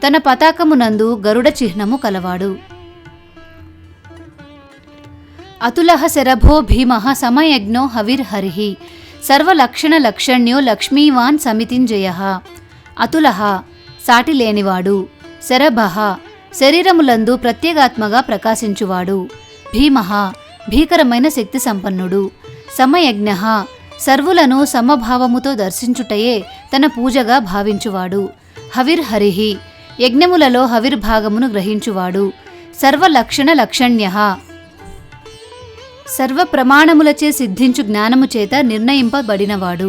తన పతాకమునందు గరుడ చిహ్నము కలవాడు. అతులః శరభో భీమః సమయజ్ఞో హవిర్హరిః సర్వలక్షణలక్షణ్యో లక్ష్మీవాన్ సమితింజయః. అతులః సాటి లేనివాడు. శరభః శరీరములందు ప్రత్యేగాత్మగా ప్రకాశించువాడు. భీమః భీకరమైన శక్తి సంపన్నుడు. సమయజ్ఞః సర్వులను సమభావముతో దర్శించుటయే తన పూజగా భావించువాడు. హవిర్హరిః యజ్ఞములలో హవిర్భాగమును గ్రహించువాడు. సర్వలక్షణ లక్షణ్యః సర్వ ప్రమాణములచే సిద్ధించు జ్ఞానము చేత నిర్ణయింపబడినవాడు.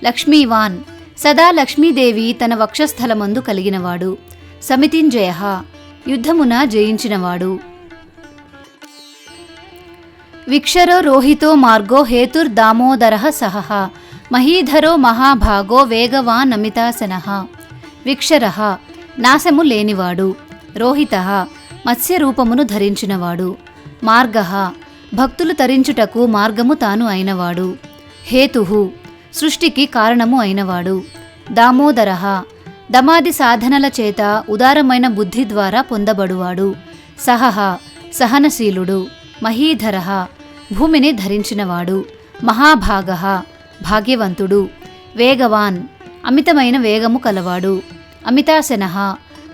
లక్ష్మీవాన్ సదా లక్ష్మీదేవి తన వక్షస్థలమందు కలిగినవాడు. సమితింజయః యుద్ధమున జయించినవాడు. విక్షరో రోహితో మార్గో హేతుర్దామోదరః సహః మహీధరో మహాభాగో వేగవానమితాసనః. విక్షరః నాశము లేనివాడు. రోహితః మత్స్యరూపమును ధరించినవాడు. మార్గః భక్తులు తరించుటకు మార్గము తాను అయినవాడు. హేతుః సృష్టికి కారణము అయినవాడు. దామోదరః దమాది సాధనల చేత ఉదారమైన బుద్ధి ద్వారా పొందబడువాడు. సహః సహనశీలుడు. మహీధరః భూమిని ధరించినవాడు. మహాభాగః భాగ్యవంతుడు. వేగవాన్ అమితమైన వేగము కలవాడు. అమితాసనః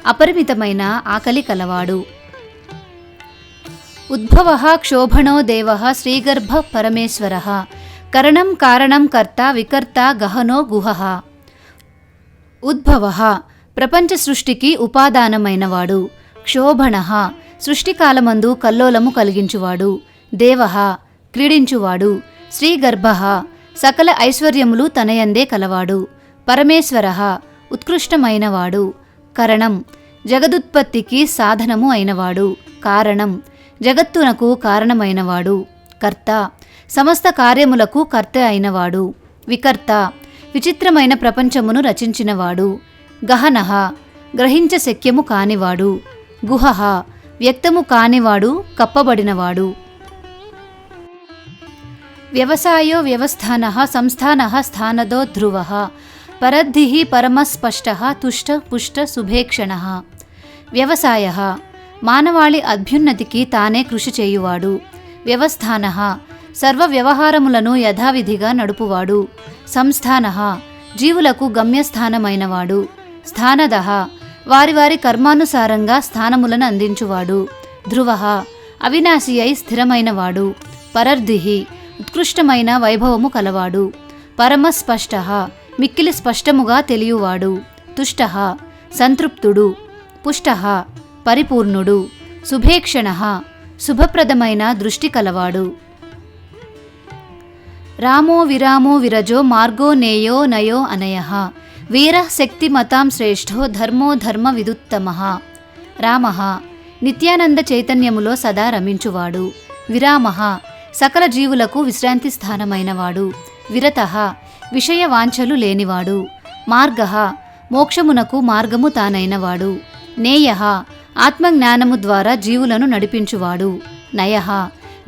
అపరిమితమైన ఆకలి కలవాడు. ఉద్భవః క్షోభణో దేవః శ్రీగర్భ పరమేశ్వరః కరణం కారణం కర్త వికర్త గహనో గుహః. ఉద్భవః ప్రపంచ సృష్టికి ఉపాదానమైనవాడు. క్షోభణః సృష్టికాలమందు కల్లోలము కలిగించువాడు. దేవః క్రీడించువాడు. శ్రీగర్భః సకల ఐశ్వర్యములు తనయందే కలవాడు. పరమేశ్వరః ఉత్కృష్టమైనవాడు. కరణం జగదుత్పత్తికి సాధనము అయినవాడు. కారణం జగత్తునకు కారణమైనవాడు. కర్త సమస్త కార్యములకు కర్త అయినవాడు. వికర్త విచిత్రమైన ప్రపంచమును రచించినవాడు. గహనః గ్రహించ శక్యము కానివాడు. గుహః వ్యక్తము కానివాడు, కప్పబడినవాడు. వ్యవసాయో వ్యవస్థానః సంస్థానః స్థానదో ధ్రువః పరద్ధిః పరమస్పష్టః తుష్ట పుష్ట శుభేక్షణః. వ్యవసాయః మానవాళి అభ్యున్నతికి తానే కృషి చేయువాడు. వ్యవస్థానః సర్వ వ్యవహారములను యథావిధిగా నడుపువాడు. సంస్థానః జీవులకు గమ్యస్థానమైనవాడు. స్థానదః వారి వారి కర్మానుసారంగా స్థానములను అందించువాడు. ధ్రువః అవినాశి అయి స్థిరమైనవాడు. పరర్ధిః ఉత్కృష్టమైన వైభవము కలవాడు. పరమస్పష్టః మిక్కిలి స్పష్టముగా తెలియువాడు. తుష్టః సంతృప్తుడు. పుష్టః పరిపూర్ణుడు. శుభేక్షణః శుభప్రదమైన దృష్టి కలవాడు. రామో విరామో విరజో మార్గో నేయో నయో అనయః వీరః శక్తిమతాం శ్రేష్ఠో ధర్మో ధర్మ విదుత్తమః. రామః నిత్యానంద చైతన్యములో సదా రమించువాడు. విరామః సకల జీవులకు విశ్రాంతి స్థానమైనవాడు. విరతః విషయ వాంఛలు లేనివాడు. మార్గః మోక్షమునకు మార్గము తానైనవాడు. నేయః ఆత్మజ్ఞానము ద్వారా జీవులను నడిపించువాడు. నయః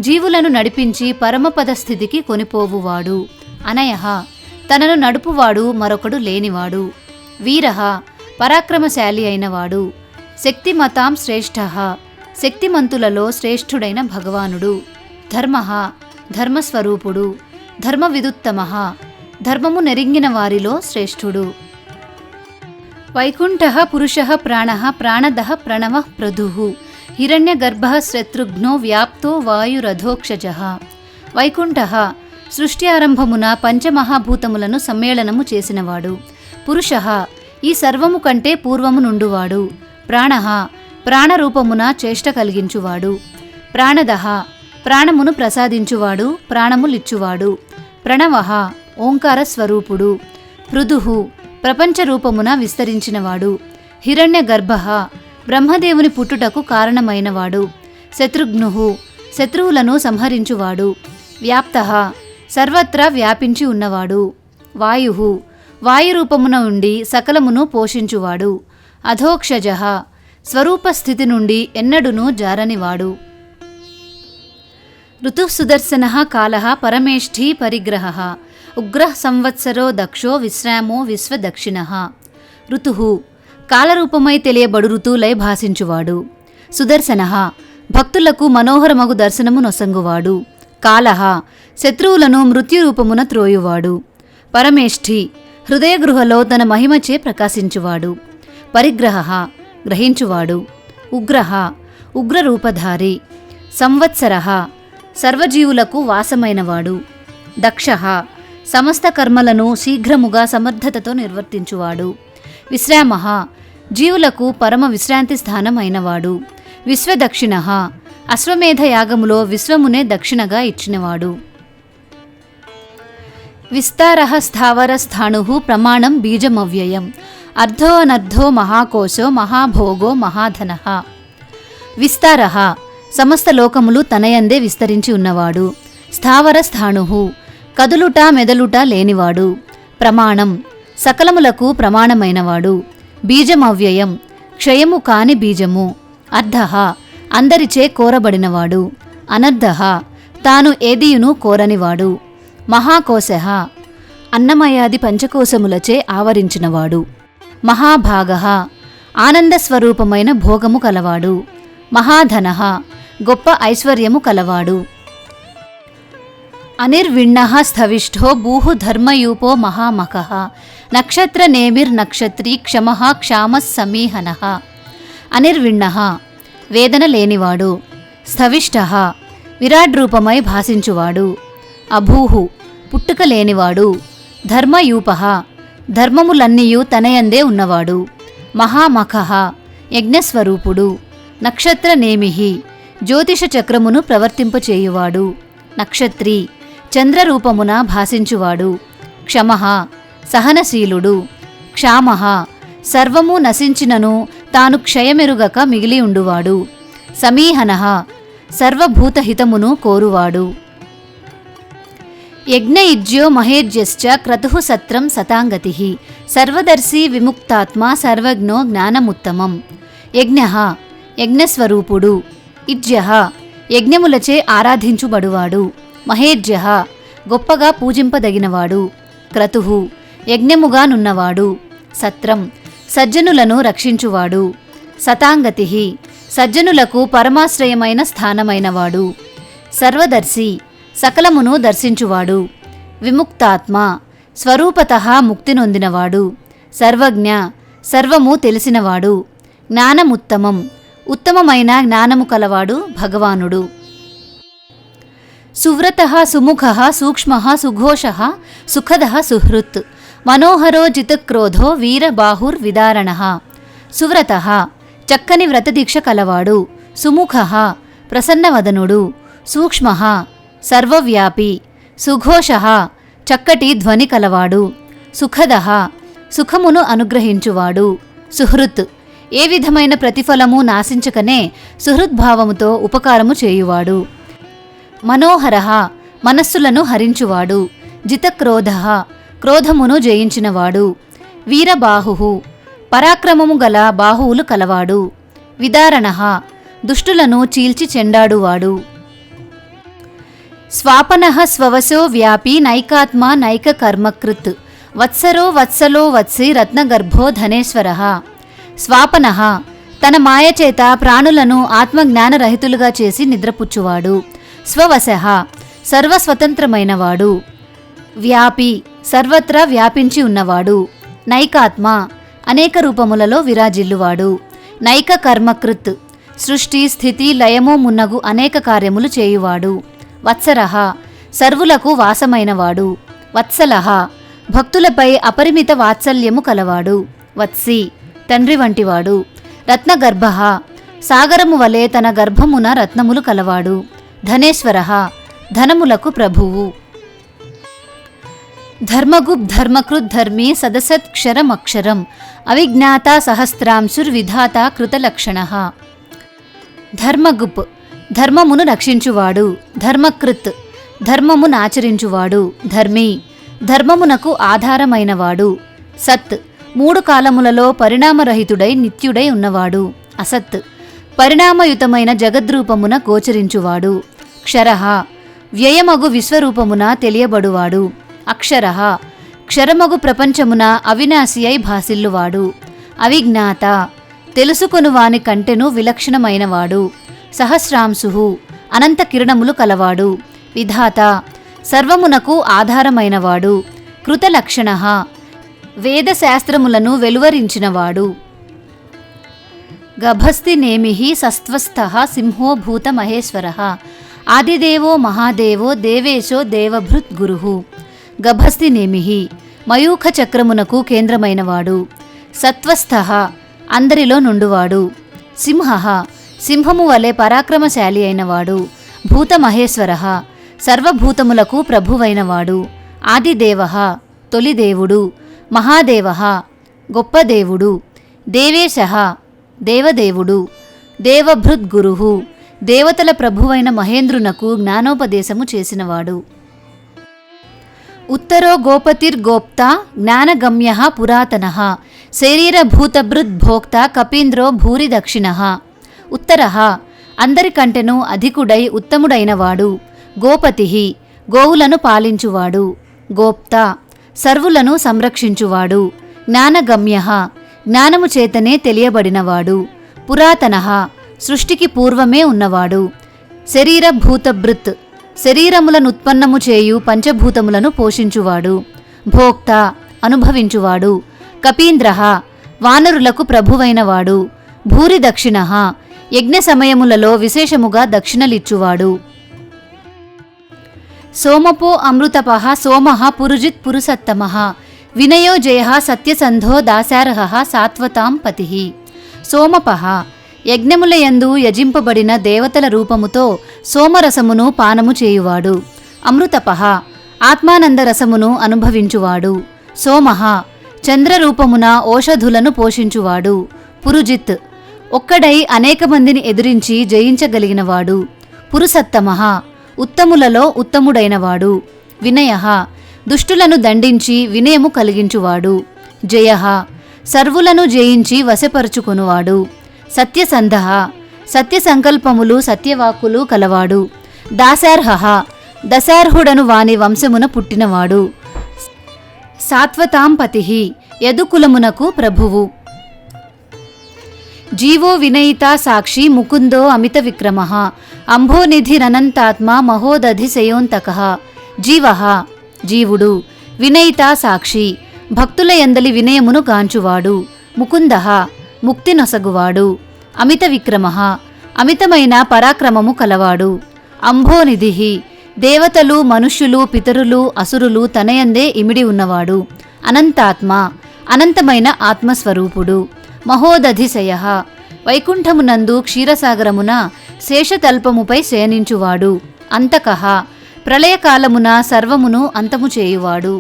జీవులను నడిపించి పరమపద స్థితికి కొనిపోవువాడు. అనయః తనను నడుపువాడు మరొకడు లేనివాడు. వీరః పరాక్రమశాలి అయినవాడు. శక్తిమతాం శ్రేష్ఠః శక్తిమంతులలో శ్రేష్ఠుడైన భగవానుడు. ధర్మః ధర్మస్వరూపుడు. ధర్మవిదుత్తమః ధర్మము నెరింగిన వారిలో శ్రేష్ఠుడు. వైకుంఠః పురుషః ప్రాణః ప్రాణదః ప్రణవః ప్రధుః హిరణ్యగర్భః శత్రుఘ్నో వ్యాప్తో వాయురధోక్షజః. వైకుంఠః సృష్టి ఆరంభమున పంచమహాభూతములను సమ్మేళనము చేసినవాడు. పురుషః ఈ సర్వము కంటే పూర్వము నుండువాడు. ప్రాణః ప్రాణరూపమున చేష్ట కలిగించువాడు. ప్రాణదః ప్రాణమును ప్రసాదించువాడు, ప్రాణములిచ్చువాడు. ప్రణవః ఓంకార స్వరూపుడు. పృథుః ప్రపంచ రూపమున విస్తరించినవాడు. హిరణ్యగర్భః బ్రహ్మదేవుని పుట్టుటకు కారణమైనవాడు. శత్రుఘ్నుః శత్రువులను సంహరించువాడు. వ్యాప్తః సర్వత్రా వ్యాపించి ఉన్నవాడు. వాయుః వాయురూపమున ఉండి సకలమును పోషించువాడు. అధోక్షజః స్వరూపస్థితి నుండి ఎన్నడునూ జారనివాడు. ఋతుఃసుదర్శనః కాలః పరమేష్ఠీ పరిగ్రహः ఉగ్రః సంవత్సరో దక్షో విశ్రామో విశ్వదక్షిణః. ఋతుః కాలరూపమై తెలియబడు ఋతువులై భాసించువాడు. సుదర్శనః భక్తులకు మనోహరమగు దర్శనము నొసంగువాడు. కాలః శత్రువులను మృత్యురూపమున త్రోయువాడు. పరమేష్ఠి హృదయగృహలో తన మహిమచే ప్రకాశించువాడు. పరిగ్రహः గ్రహించువాడు. ఉగ్రః ఉగ్రరూపధారి. సంవత్సరః సర్వజీవులకు వాసమైనవాడు. దక్షః సమస్త కర్మలను శీఘ్రముగా సమర్థతతో నిర్వర్తించువాడు. విశ్రామః జీవులకు పరమ విశ్రాంతి స్థానం అయినవాడు. విశ్వదక్షిణః అశ్వమేధ యాగములో విశ్వమునే దక్షిణగా ఇచ్చినవాడు. విస్తారః స్థావర స్థాణుః ప్రమాణం బీజమవ్యయం అర్ధో అనర్ధో మహాకోశో మహాభోగో మహాధనః. విస్తారః సమస్త లోకములు తనయందే విస్తరించి ఉన్నవాడు. స్థావర స్థాణుః కదులుట మెదలుట లేనివాడు. ప్రమాణం సకలములకు ప్రమాణమైనవాడు. బీజమవ్యయం క్షయము కాని బీజము. అర్ధః అందరిచే కోరబడినవాడు. అనర్ధః తాను ఏదియును కోరనివాడు. మహాకోశః అన్నమయాది పంచకోశములచే ఆవరించినవాడు. మహాభాగః ఆనందస్వరూపమైన భోగము కలవాడు. మహాధనః గొప్ప ఐశ్వర్యము కలవాడు. అనిర్విణ్ణః స్థవిష్ఠో భూః ధర్మయూపో మహామఖః నక్షత్రనేమిర్నక్షత్రీ క్షమః క్షామః సమీహనః. అనిర్విణ్ణః వేదన లేనివాడు. స్థవిష్ఠః విరాట్ రూపమై భాసించువాడు. అభూః పుట్టుక లేనివాడు. ధర్మయూపః ధర్మములన్నీయు తనయందే ఉన్నవాడు. మహామఖః యజ్ఞస్వరూపుడు. నక్షత్రనేమిః జ్యోతిష చక్రమును ప్రవర్తింపచేయువాడు. నక్షత్రి చంద్రరూపమున భాసించువాడు. క్షమః సహనశీలుడు. క్షామః సర్వము నశించినను తాను క్షయమెరుగక మిగిలి ఉండువాడు. సమీహనః సర్వభూతహితమును కోరువాడు. యజ్ఞయుజ్యో మహేజ్యశ్చ క్రతుః సత్రం సతాంగతిః సర్వదర్శి విముక్తాత్మా సర్వజ్ఞో జ్ఞానముత్తమం. యజ్ఞః యజ్ఞస్వరూపుడు. ఇజ్యః యజ్ఞములచే ఆరాధించుబడువాడు. మహేజ్యః గొప్పగా పూజింపదగినవాడు. క్రతుః యజ్ఞముగా నున్నవాడు. సత్రం సజ్జనులను రక్షించువాడు. సతాంగతిః సజ్జనులకు పరమాశ్రయమైన స్థానమైనవాడు. సర్వదర్శి సకలమును దర్శించువాడు. విముక్తాత్మ స్వరూపతః ముక్తి నొందినవాడు. సర్వజ్ఞ సర్వము తెలిసినవాడు. జ్ఞానముత్తమం ఉత్తమమైన జ్ఞానము కలవాడు భగవానుడు. సువ్రతః సుముఖః సూక్ష్మః సుఘోషః సుఖదః సుహృత్ మనోహరో జితక్రోధో వీరబాహుర్విదారణః. సువ్రతః చక్కని వ్రతదీక్ష కలవాడు. సుముఖః ప్రసన్నవదనుడు. సూక్ష్మః సర్వవ్యాపి. సుఘోషః చక్కటి ధ్వని కలవాడు. సుఖదః సుఖమును అనుగ్రహించువాడు. సుహృత్ ఏ విధమైన ప్రతిఫలము నాశించకనే సుహృద్భావముతో ఉపకారము చేయువాడు. మనోహరః మనస్సులను హరించువాడు. జితక్రోధః క్రోధమును జయించినవాడు. వీరబాహుః పరాక్రమము గల బాహువులు కలవాడు. విదారణః దుష్టులను చీల్చి చెండాడువాడు. స్వాపనః స్వవశో వ్యాపీ నైకాత్మా నైక కర్మకృత్ వత్సరో వత్సలో వత్సి రత్నగర్భో ధనేశ్వరః. స్వాపనః తన మాయచేత ప్రాణులను ఆత్మజ్ఞానరహితులుగా చేసి నిద్రపుచ్చువాడు. స్వవశః సర్వస్వతంత్రమైనవాడు. వ్యాపి సర్వత్రా వ్యాపించి ఉన్నవాడు. నైకాత్మ అనేక రూపములలో విరాజిల్లువాడు. నైక కర్మకృత్ సృష్టి స్థితి లయము మున్నగు అనేక కార్యములు చేయువాడు. వత్సరః సర్వులకు వాసమైనవాడు. వత్సలః భక్తులపై అపరిమిత వాత్సల్యము కలవాడు. వత్సి తండ్రి వంటివాడు. రత్నగర్భః సాగరము వలె తన గర్భమున రత్నములు కలవాడు. ధనేశ్వరః ధనములకు ప్రభువు. ధర్మగుప్ ధర్మకృత్ ధర్మీ సదసత్ క్షరమక్షరం అవిజ్ఞాత సహస్రాంశుర్విధాత కృతలక్షణః. ధర్మగుప్ ధర్మమును రక్షించువాడు. ధర్మకృత్ ధర్మమునాచరించువాడు. ధర్మీ ధర్మమునకు ఆధారమైనవాడు. సత్ మూడు కాలములలో పరిణామరహితుడై నిత్యుడై ఉన్నవాడు. అసత్ పరిణామయుతమైన జగద్రూపమున గోచరించువాడు. క్షరః వ్యయమగు విశ్వరూపమున తెలియబడువాడు. అక్షరః క్షరమగు ప్రపంచమున అవినాశి అయి భాసిల్లువాడు. అవిజ్ఞాత తెలుసుకొనువాని కంటెను విలక్షణమైనవాడు. సహస్రాంశు అనంత కిరణములు కలవాడు. విధాత సర్వమునకు ఆధారమైనవాడు. కృతలక్షణః వేదశాస్త్రములను వెలువరించినవాడు. గభస్తి నేమిః సస్త్వస్థః సింహో భూత మహేశ్వరః ఆదిదేవో మహాదేవో దేవేశో దేవభృత్ గురుః. గభస్తి నేమిః మయూఖ చక్రమునకు కేంద్రమైనవాడు. సత్వస్థః అందరిలో నుండువాడు. సింహః సింహము వలె పరాక్రమశాలి అయినవాడు. భూత మహేశ్వరః సర్వభూతములకు ప్రభువైనవాడు. ఆదిదేవః తొలిదేవుడు. మహాదేవః గొప్ప దేవుడు. దేవేశః దేవదేవుడు. దేవభృత్ గురుః దేవతల ప్రభువైన మహేంద్రునకు జ్ఞానోపదేశము చేసినవాడు. ఉత్తరో గోపతిర్గోప్తా జ్ఞానగమ్యః పురాతనః శరీరభూతభృద్ భోక్త కపీంద్రో భూరి దక్షిణః. ఉత్తరః అందరికంటెను అధికుడై ఉత్తముడైనవాడు. గోపతిః గోవులను పాలించువాడు. గోప్త సర్వులను సంరక్షించువాడు. జ్ఞానగమ్యః జ్ఞానము చేతనే తెలియబడినవాడు. పురాతనః సృష్టికి పూర్వమే ఉన్నవాడు. శరీరభూతభృత్ శరీరములనుత్పన్నము చేయు పంచభూతములను పోషించువాడు. భోక్త అనుభవించువాడు. కపీంద్రః వానరులకు ప్రభువైనవాడు. భూరి దక్షిణః యజ్ఞ సమయములలో విశేషముగా దక్షిణలిచ్చువాడు. సోమపో అమృతపః సోమః పురుజిత్ పురుషత్తమః వినయో జయః సత్యసంధో దాశార్హః సాత్వతాం పతిః. సోమపః యజ్ఞములయందు యజింపబడిన దేవతల రూపముతో సోమరసమును పానము చేయువాడు. అమృతపః ఆత్మానందరసమును అనుభవించువాడు. సోమః చంద్రరూపమున ఓషధులను పోషించువాడు. పురుజిత్ ఒక్కడై అనేక మందిని ఎదిరించి జయించగలిగినవాడు. పురుషత్తమః ఉత్తములలో ఉత్తముడైనవాడు. వినయః దుష్టులను దండించి వినయము కలిగించువాడు. జయః సర్వులను జయించి వశపరుచుకొనువాడు. సత్యసంధః సత్యసంకల్పములు సత్యవాక్కులు కలవాడు. దాశార్హః దశార్హుడను వాని వంశమున పుట్టినవాడు. సాత్వతాం పతిః యదుకులమునకు ప్రభువు. జీవో వినయితా సాక్షి ముకుందో అమిత విక్రమః అంభోనిధిరనంతాత్మా మహోదధిశయోంతకః. జీవః జీవుడు. వినయితా సాక్షి భక్తుల యందలి వినయమును గాంచువాడు. ముకుందః ముక్తి నొసగువాడు. అమిత విక్రమః అమితమైన పరాక్రమము కలవాడు. అంభోనిధిః దేవతలు మనుష్యులు పితరులు అసురులు తనయందే ఇమిడి ఉన్నవాడు. అనంతాత్మ అనంతమైన ఆత్మస్వరూపుడు. మహోదధిశయః వైకుంఠమునందు క్షీరసాగరమున శేషతల్పముపై శయనించువాడు. అంతకః ప్రళయకాలమున సర్వమును అంతము చేయువాడు.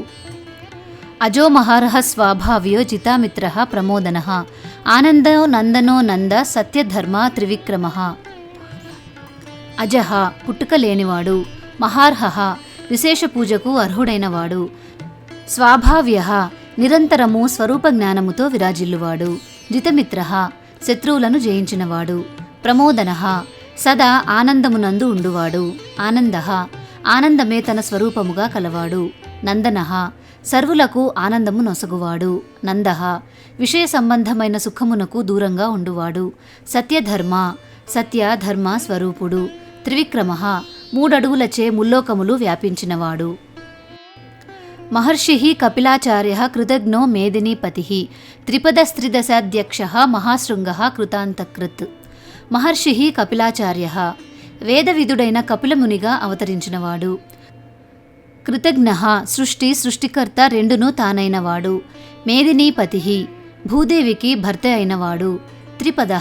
అజోమహర్హ స్వాభావ్యో జితామిత్రః ప్రమోదనః ఆనందో నందనో నంద సత్యధర్మ త్రివిక్రమః. అజః పుట్టుక లేనివాడు. మహార్హః విశేష పూజకు అర్హుడైనవాడు. స్వాభావ్యః నిరంతరము స్వరూప జ్ఞానముతో విరాజిల్లువాడు. జితమిత్రః శత్రువులను జయించినవాడు. ప్రమోదనః సదా ఆనందమునందు ఉండువాడు. ఆనందః ఆనందమే తన స్వరూపముగా కలవాడు. నందనః సర్వులకు ఆనందము నొసగువాడు. నందః విషయ సంబంధమైన సుఖమునకు దూరంగా ఉండువాడు. సత్యధర్మ సత్య ధర్మ స్వరూపుడు. త్రివిక్రమః 3 అడుగులచే ముల్లోకములు వ్యాపించినవాడు. మహర్షి కపిలాచార్య కృతజ్ఞో మేదినీపతి త్రిపదస్త్రిదశాధ్యక్ష మహాశృంగ కృతాంతకృత్. మహర్షి కపిలాచార్య వేదవిదుడైన కపిలమునిగా అవతరించినవాడు. కృతజ్ఞ సృష్టికర్త రెండును తానైనవాడు. మేదినీపతి భూదేవికి భర్త అయినవాడు. త్రిపద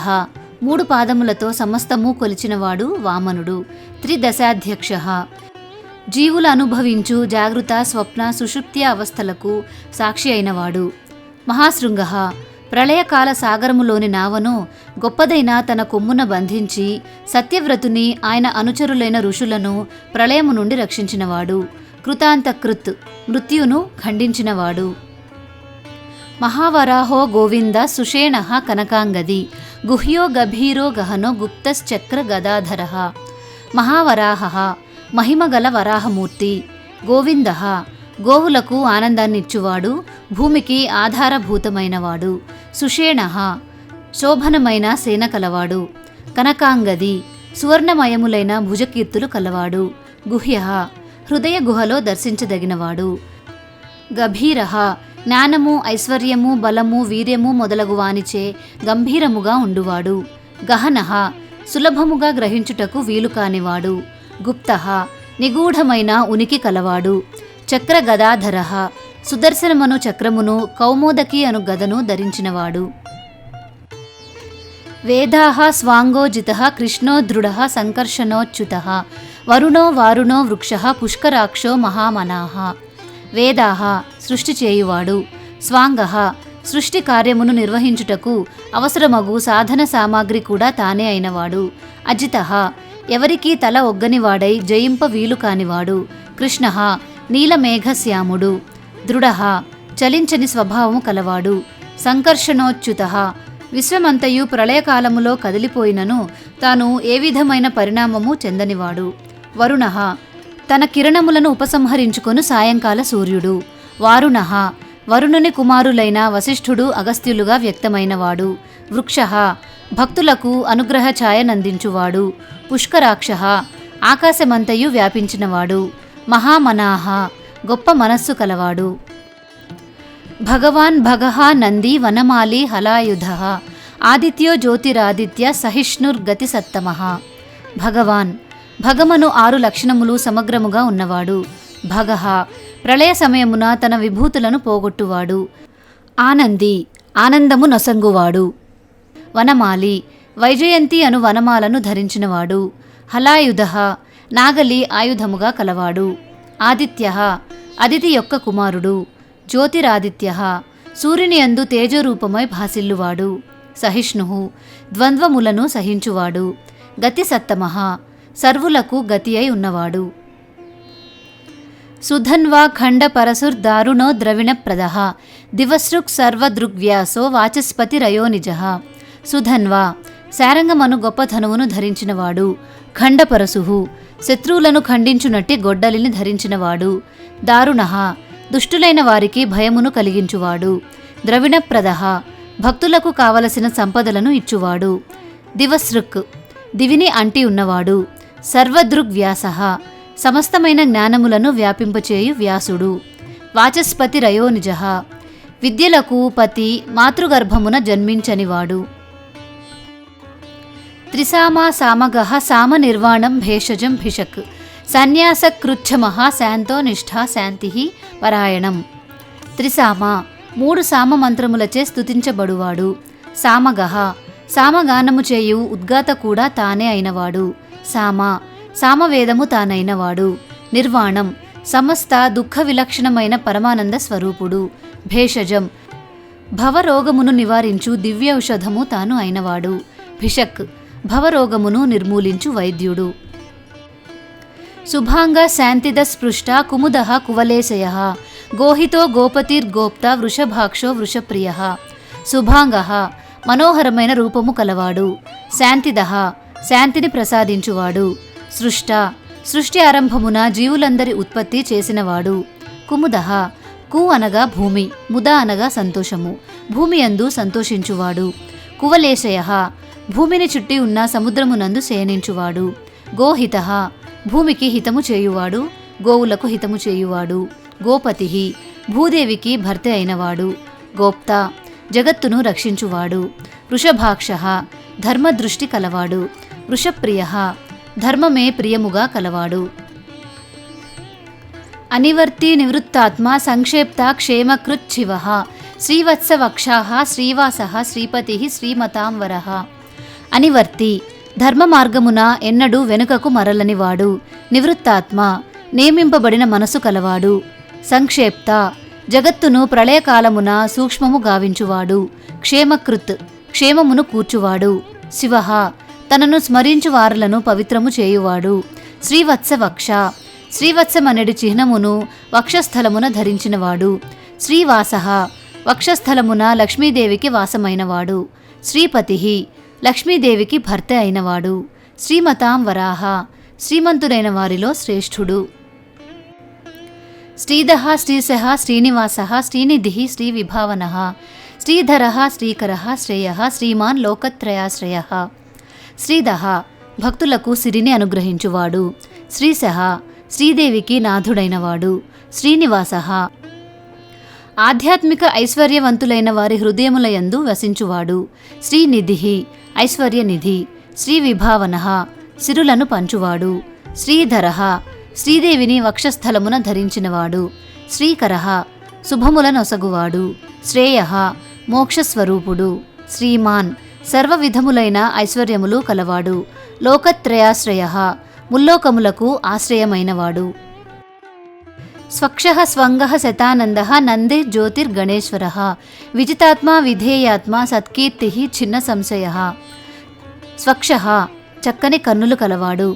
3 పాదములతో సమస్తము కొలిచినవాడు వామనుడు. త్రిదశాధ్యక్ష జీవులు అనుభవించు జాగృత స్వప్న సుషుప్తి అవస్థలకు సాక్షి అయినవాడు. మహాశృంగ ప్రళయకాల సాగరములోని నావను గొప్పదైన తన కొమ్మున బంధించి సత్యవ్రతుని ఆయన అనుచరులైన ఋషులను ప్రళయము నుండి రక్షించినవాడు. కృతాంతకృత్ మృత్యును ఖండించినవాడు. మహావరాహో గోవింద సుషేణ కనకాంగది గుహ్యో గభీరో గహనో గుప్తశ్చక్ర గదాధర. మహావరాహ మహిమగల వరాహమూర్తి. గోవింద గోవులకు ఆనందాన్నిచ్చువాడు, భూమికి ఆధారభూతమైనవాడు. సుషేణ శోభనమైన సేన కలవాడు. కనకాంగది సువర్ణమయములైన భుజకీర్తులు కలవాడు. గుహ్య హృదయ గుహలో దర్శించదగినవాడు. గభీర జ్ఞానము ఐశ్వర్యము బలము వీర్యము మొదలగు వానిచే గంభీరముగా ఉండువాడు. గహన సులభముగా గ్రహించుటకు వీలు కానివాడు. గుప్త నిగూఢమైన ఉనికి కలవాడు. చక్ర గదాధర సుదర్శనమను చక్రమును కౌమోదకి అను గదను ధరించినవాడు. వేదాః స్వాంగోజితః కృష్ణో దృఢః సంకర్షణోచ్యుతః వరుణో వారుణో వృక్షః పుష్కరాక్షో మహామనాః. వేదాః సృష్టి చేయువాడు. స్వాంగః సృష్టి కార్యమును నిర్వహించుటకు అవసరమగు సాధన సామాగ్రి కూడా తానే అయినవాడు. అజితః ఎవరికీ తల ఒగ్గనివాడై జయింప వీలు కానివాడు. కృష్ణః నీలమేఘశ్యాముడు. దృఢః చలించని స్వభావము కలవాడు. సంకర్షణోచ్యుతః విశ్వమంతయు ప్రళయకాలములో కదిలిపోయినను తాను ఏ విధమైన పరిణామము చెందనివాడు. వరుణః తన కిరణములను ఉపసంహరించుకొను సాయంకాల సూర్యుడు. వారుణః వరుణుని కుమారులైన వశిష్ఠుడు అగస్త్యులుగా వ్యక్తమైనవాడు. వృక్షః భక్తులకు అనుగ్రహ ఛాయనందించువాడు. పుష్కరాక్షః ఆకాశమంతయు వ్యాపించినవాడు. మహామనాః గొప్ప మనస్సు కలవాడు. భగవాన్ భగః నంది వనమాలి హలాయుధః ఆదిత్యో జ్యోతిరాదిత్య సహిష్ణుర్గతి సత్తమః. భగవాన్ భగమను 6 లక్షణములు సమగ్రముగా ఉన్నవాడు. భగః ప్రళయ సమయమున తన విభూతులను పోగొట్టువాడు. ఆనంది ఆనందము నొసంగువాడు. వనమాలి వైజయంతి అను వనమాలను ధరించినవాడు. హలాయుధః నాగలి ఆయుధముగా కలవాడు. ఆదిత్యః అదితి యొక్క కుమారుడు. జ్యోతిరాదిత్యః సూర్యుని యందు తేజరూపమై భాసిల్లువాడు. సహిష్ణుః ద్వంద్వములను సహించువాడు. గతి సత్తమః సర్వులకు గతి అయి ఉన్నవాడు. సుధన్వా ఖండ పరశుర్దారుణో ద్రవిణప్రదః దివసృక్ సర్వదృగ్వ్యాసో వాచస్పతిరయోనిజః. సుధన్వా శారంగమను గొప్ప ధనువును ధరించినవాడు. ఖండపరశు శత్రువులను ఖండించునట్టి గొడ్డలిని ధరించినవాడు. దారుణః దుష్టులైన వారికి భయమును కలిగించువాడు. ద్రవిణప్రదః భక్తులకు కావలసిన సంపదలను ఇచ్చువాడు. దివసృక్ దివిని అంటి ఉన్నవాడు. సర్వదృగ్వ్యాసః సమస్తమైన జ్ఞానములను వ్యాపింపచేయు వ్యాసుడు. వాచస్పతిరయోనిజః విద్యలకు పతి మాతృగర్భమున జన్మించనివాడు. త్రిసామా సామగః సామ నిర్వాణం భేషజం భిషక్ సన్యాసకృచ్ఛమః శాంతో నిష్ఠా శాంతిః పరాయణం. త్రిసామ 3 సామ మంత్రములచే స్తుతించబడువాడు. సామగః సామగానము చేయు ఉద్గాత కూడా తానే అయినవాడు. సామ సామవేదము తానైనవాడు. నిర్వాణం సమస్త దుఃఖ విలక్షణమైన పరమానంద స్వరూపుడు. భేషజం భవరోగమును నివారించు దివ్యౌషధము తాను అయినవాడు. భిషక్ భవరోగమును నిర్మూలించు వైద్యుడు. శుభాంగ శాంతిద స్పృష్ట కుముదః కువలేశయః గోహితో గోపతిర్గోప్త వృషభాక్షో వృషప్రియః. శుభాంగః మనోహరమైన రూపము కలవాడు. శాంతిదః శాంతిని ప్రసాదించువాడు. సృష్ట సృష్టి ఆరంభమున జీవులందరి ఉత్పత్తి చేసినవాడు. కుముదః కు అనగా భూమి, ముద అనగా సంతోషము, భూమి యందు సంతోషించువాడు. కువలేశయః భూమిని చుట్టి ఉన్న సముద్రమునందు శయనించువాడు. గోహితః భూమికి హితము చేయువాడు, గోవులకు హితము చేయువాడు. గోపతిః భూదేవికి భర్త అయినవాడు. గోప్త జగత్తును రక్షించువాడు. వృషభాక్షః ధర్మదృష్టి కలవాడు. వృషప్రియః ధర్మమే ప్రియముగా కలవాడు. అనివర్తి నివృత్తాత్మ సంక్షేప్త క్షేమకృచ్చివః శ్రీవత్సవక్షాః శ్రీవాసః శ్రీపతిః శ్రీమతాంవరః. అనివర్తి ధర్మ మార్గమున ఎన్నడూ వెనుకకు మరలనివాడు. నివృత్తాత్మ నియమింపబడిన మనసు కలవాడు. సంక్షేప్త జగత్తును ప్రళయకాలమున సూక్ష్మము గావించువాడు. క్షేమకృత్ క్షేమమును కూర్చువాడు. శివః తనను స్మరించు వారులను పవిత్రము చేయువాడు. శ్రీవత్సవక్ష శ్రీవత్సమనడి చిహ్నమును వక్షస్థలమున ధరించినవాడు. శ్రీవాసః వక్షస్థలమున లక్ష్మీదేవికి వాసమైనవాడు. శ్రీపతిః లక్ష్మీదేవికి భర్త అయినవాడు. శ్రీమతాంవరాః శ్రీమంతుడైన వారిలో శ్రేష్ఠుడు. శ్రీధః శ్రీశః శ్రీనివాసః శ్రీనిధిః శ్రీవిభావనః శ్రీధరః శ్రీకరః శ్రేయః శ్రీమాన్ లోకత్రయాశ్రయః. శ్రీధః భక్తులకు సిరిని అనుగ్రహించువాడు. శ్రీశః శ్రీదేవికి నాథుడైనవాడు. శ్రీనివాసః ఆధ్యాత్మిక ఐశ్వర్యవంతులైన వారి హృదయములయందు వసించువాడు. శ్రీనిధిః ఐశ్వర్యనిధి. శ్రీవిభావనః సిరులను పంచువాడు. శ్రీధరః శ్రీదేవిని వక్షస్థలమున ధరించినవాడు. శ్రీకరః శుభములనొసగువాడు. శ్రేయః మోక్షస్వరూపుడు. శ్రీమాన్ సర్వవిధములైన ఐశ్వర్యములు కలవాడు. లోకత్రయాశ్రయః ముల్లోకములకు ఆశ్రయమైనవాడు. స్వక్షః స్వంగః శతానందః నందిర్జ్యోతిర్గణేశ్వరః విజితాత్మా విధేయాత్మా సత్కీర్తిః చిన్న సంశయః. స్వక్షః చక్కని కన్నులు కలవాడు.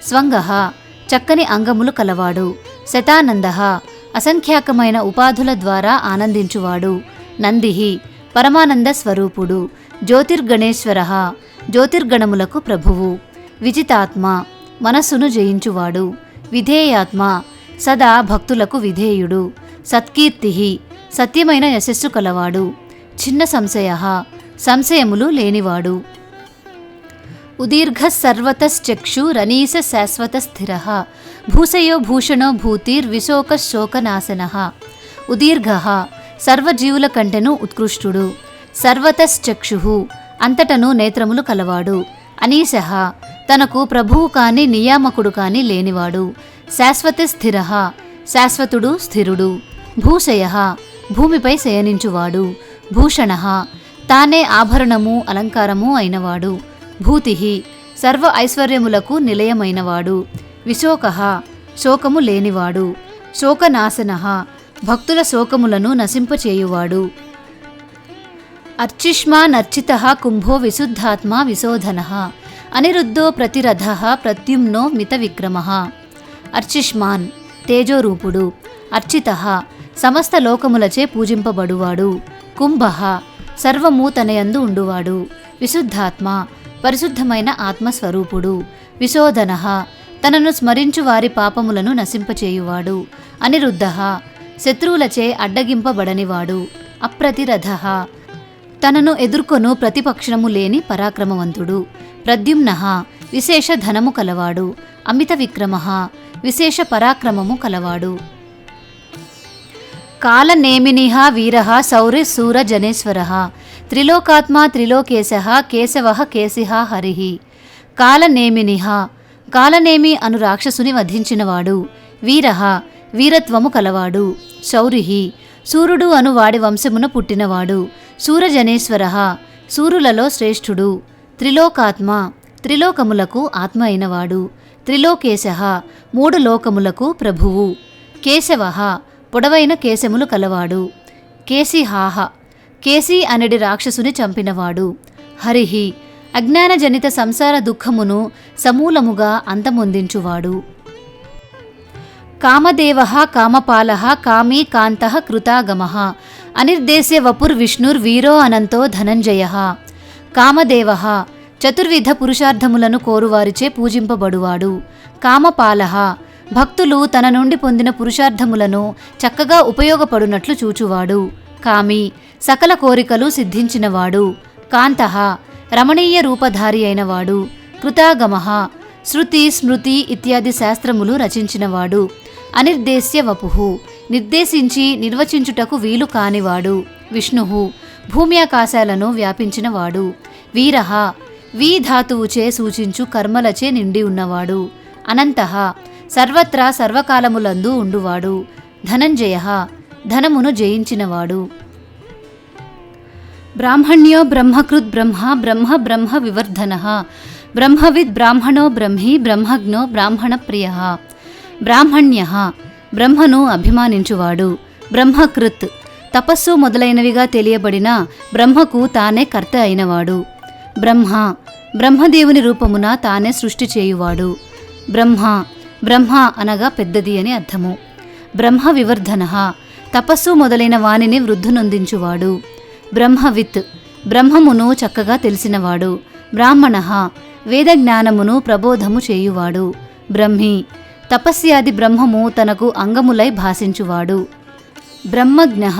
స్వంగః చక్కని అంగములు కలవాడు. శతానందః అసంఖ్యాకమైన ఉపాధుల ద్వారా ఆనందించువాడు. నందిః పరమానంద స్వరూపుడు. జ్యోతిర్గణేశ్వరః జ్యోతిర్గణములకు ప్రభువు. విజితాత్మ మనస్సును జయించువాడు. విధేయాత్మ సదా భక్తులకు విధేయుడు. సత్కీర్తిః సత్యమైన యశస్సు కలవాడు. చిన్న సంశయః సంశయములు లేనివాడు. ఉదీర్ఘ సర్వతశ్చక్షు రనీస శాశ్వత స్థిరః భూషయో భూషణో భూతిర్విశోక శోకనాశనః. ఉదీర్ఘః సర్వజీవుల కంటెను ఉత్కృష్టుడు. సర్వతశ్చక్షుః అంతటను నేత్రములు కలవాడు. అనీశః తనకు ప్రభువు కాని నియామకుడు కాని లేనివాడు. శాశ్వత స్థిరః శాశ్వతుడు స్థిరుడు. భూషయః భూమిపై శయనించువాడు. భూషణః తానే ఆభరణము అలంకారము అయినవాడు. భూతిః సర్వ ఐశ్వర్యములకు నిలయమైనవాడు. విశోకః శోకము లేనివాడు. శోకనాశనః భక్తుల శోకములను నశింపచేయువాడు. అర్చిష్మానర్చితః కుంభో విశుద్ధాత్మా విశోధనః అనిరుద్ధో ప్రతిరథః ప్రద్యుమ్నో మిత విక్రమః. అర్చిష్మాన్ తేజోరూపుడు. అర్చితః సమస్త లోకములచే పూజింపబడువాడు. కుంభః సర్వము తనయందు ఉండువాడు. విశుద్ధాత్మ పరిశుద్ధమైన ఆత్మస్వరూపుడు. విశోధనః తనను స్మరించు వారి పాపములను నశింపచేయువాడు. అనిరుద్ధః శత్రువులచే అడ్డగింపబడనివాడు. అప్రతిరథః తనను ఎదుర్కొను ప్రతిపక్షము లేని పరాక్రమవంతుడు. ప్రద్యుమ్నః విశేష ధనము కలవాడు. అమిత విక్రమః విశేష పరాక్రమము కలవాడు. కాలనేమినిః వీరః శౌర్యశూరజనేశ్వరః త్రిలోకాత్మా త్రిలోకేశః కేశవః కేశిః హరిః. కాలనేమినిః కాలనేమి అను రాక్షసుని వధించినవాడు. వీరః వీరత్వము కలవాడు. శౌరిః సూర్యుడు అను వాడి వంశమున పుట్టినవాడు. శూరజనేశ్వరః సూరులలో శ్రేష్ఠుడు. త్రిలోకాత్మ త్రిలోకములకు ఆత్మ అయినవాడు. త్రిలోకేశః మూడు లోకములకు ప్రభువు. కేశవః పొడవైన కేశములు కలవాడు. కేశిహాహ కేసి అనడి రాక్షసుని చంపినవాడు. హరిః అజ్ఞానజనిత సంసార దుఃఖమును సమూలముగా అంతమొందించువాడు. కామదేవః కామపాలః కామీ కాంతః కృతాగమః అనిర్దేశ్య వపుర్విష్ణుర్వీరో అనంతో ధనంజయః. కామదేవః చతుర్విధ పురుషార్థములను కోరువారిచే పూజింపబడువాడు. కామపాలః భక్తులు తన నుండి పొందిన పురుషార్థములను చక్కగా ఉపయోగపడునట్లు చూచువాడు. కామి సకల కోరికలు సిద్ధించినవాడు. కాంతః రమణీయ రూపధారి అయినవాడు. కృతాగమః శృతి స్మృతి ఇత్యాది శాస్త్రములు రచించినవాడు. అనిర్దేశ్య వపుః నిర్దేశించి నిర్వచించుటకు వీలు కానివాడు. విష్ణుః భూమ్యాకాశాలను వ్యాపించినవాడు. వీరః వీ ధాతువుచే సూచించు కర్మలచే నిండి ఉన్నవాడు. అనంతః సర్వత్రా సర్వకాలములందు ఉండువాడు. ధనంజయః ధనమును జయించినవాడు. బ్రాహ్మణ్యో బ్రహ్మకృద్ బ్రహ్మ బ్రహ్మ బ్రహ్మ వివర్ధనః బ్రహ్మవిద్ బ్రాహ్మణో బ్రహ్మీ బ్రహ్మజ్ఞో బ్రాహ్మణ ప్రియః. బ్రాహ్మణ్యః బ్రహ్మను అభిమానించువాడు. బ్రహ్మకృత్ తపస్సు మొదలైనవిగా తెలియబడిన బ్రహ్మకు తానే కర్త అయినవాడు. బ్రహ్మ బ్రహ్మదేవుని రూపమున తానే సృష్టి చేయువాడు. బ్రహ్మ బ్రహ్మ అనగా పెద్దది అని అర్థము. బ్రహ్మ వివర్ధనః తపస్సు మొదలైన వానిని వృద్ధునొందించువాడు. బ్రహ్మవిత్ బ్రహ్మమును చక్కగా తెలిసినవాడు. బ్రాహ్మణః వేదజ్ఞానమును ప్రబోధము చేయువాడు. బ్రహ్మి తపస్యాది బ్రహ్మము తనకు అంగములై భాషించువాడు. బ్రహ్మజ్ఞః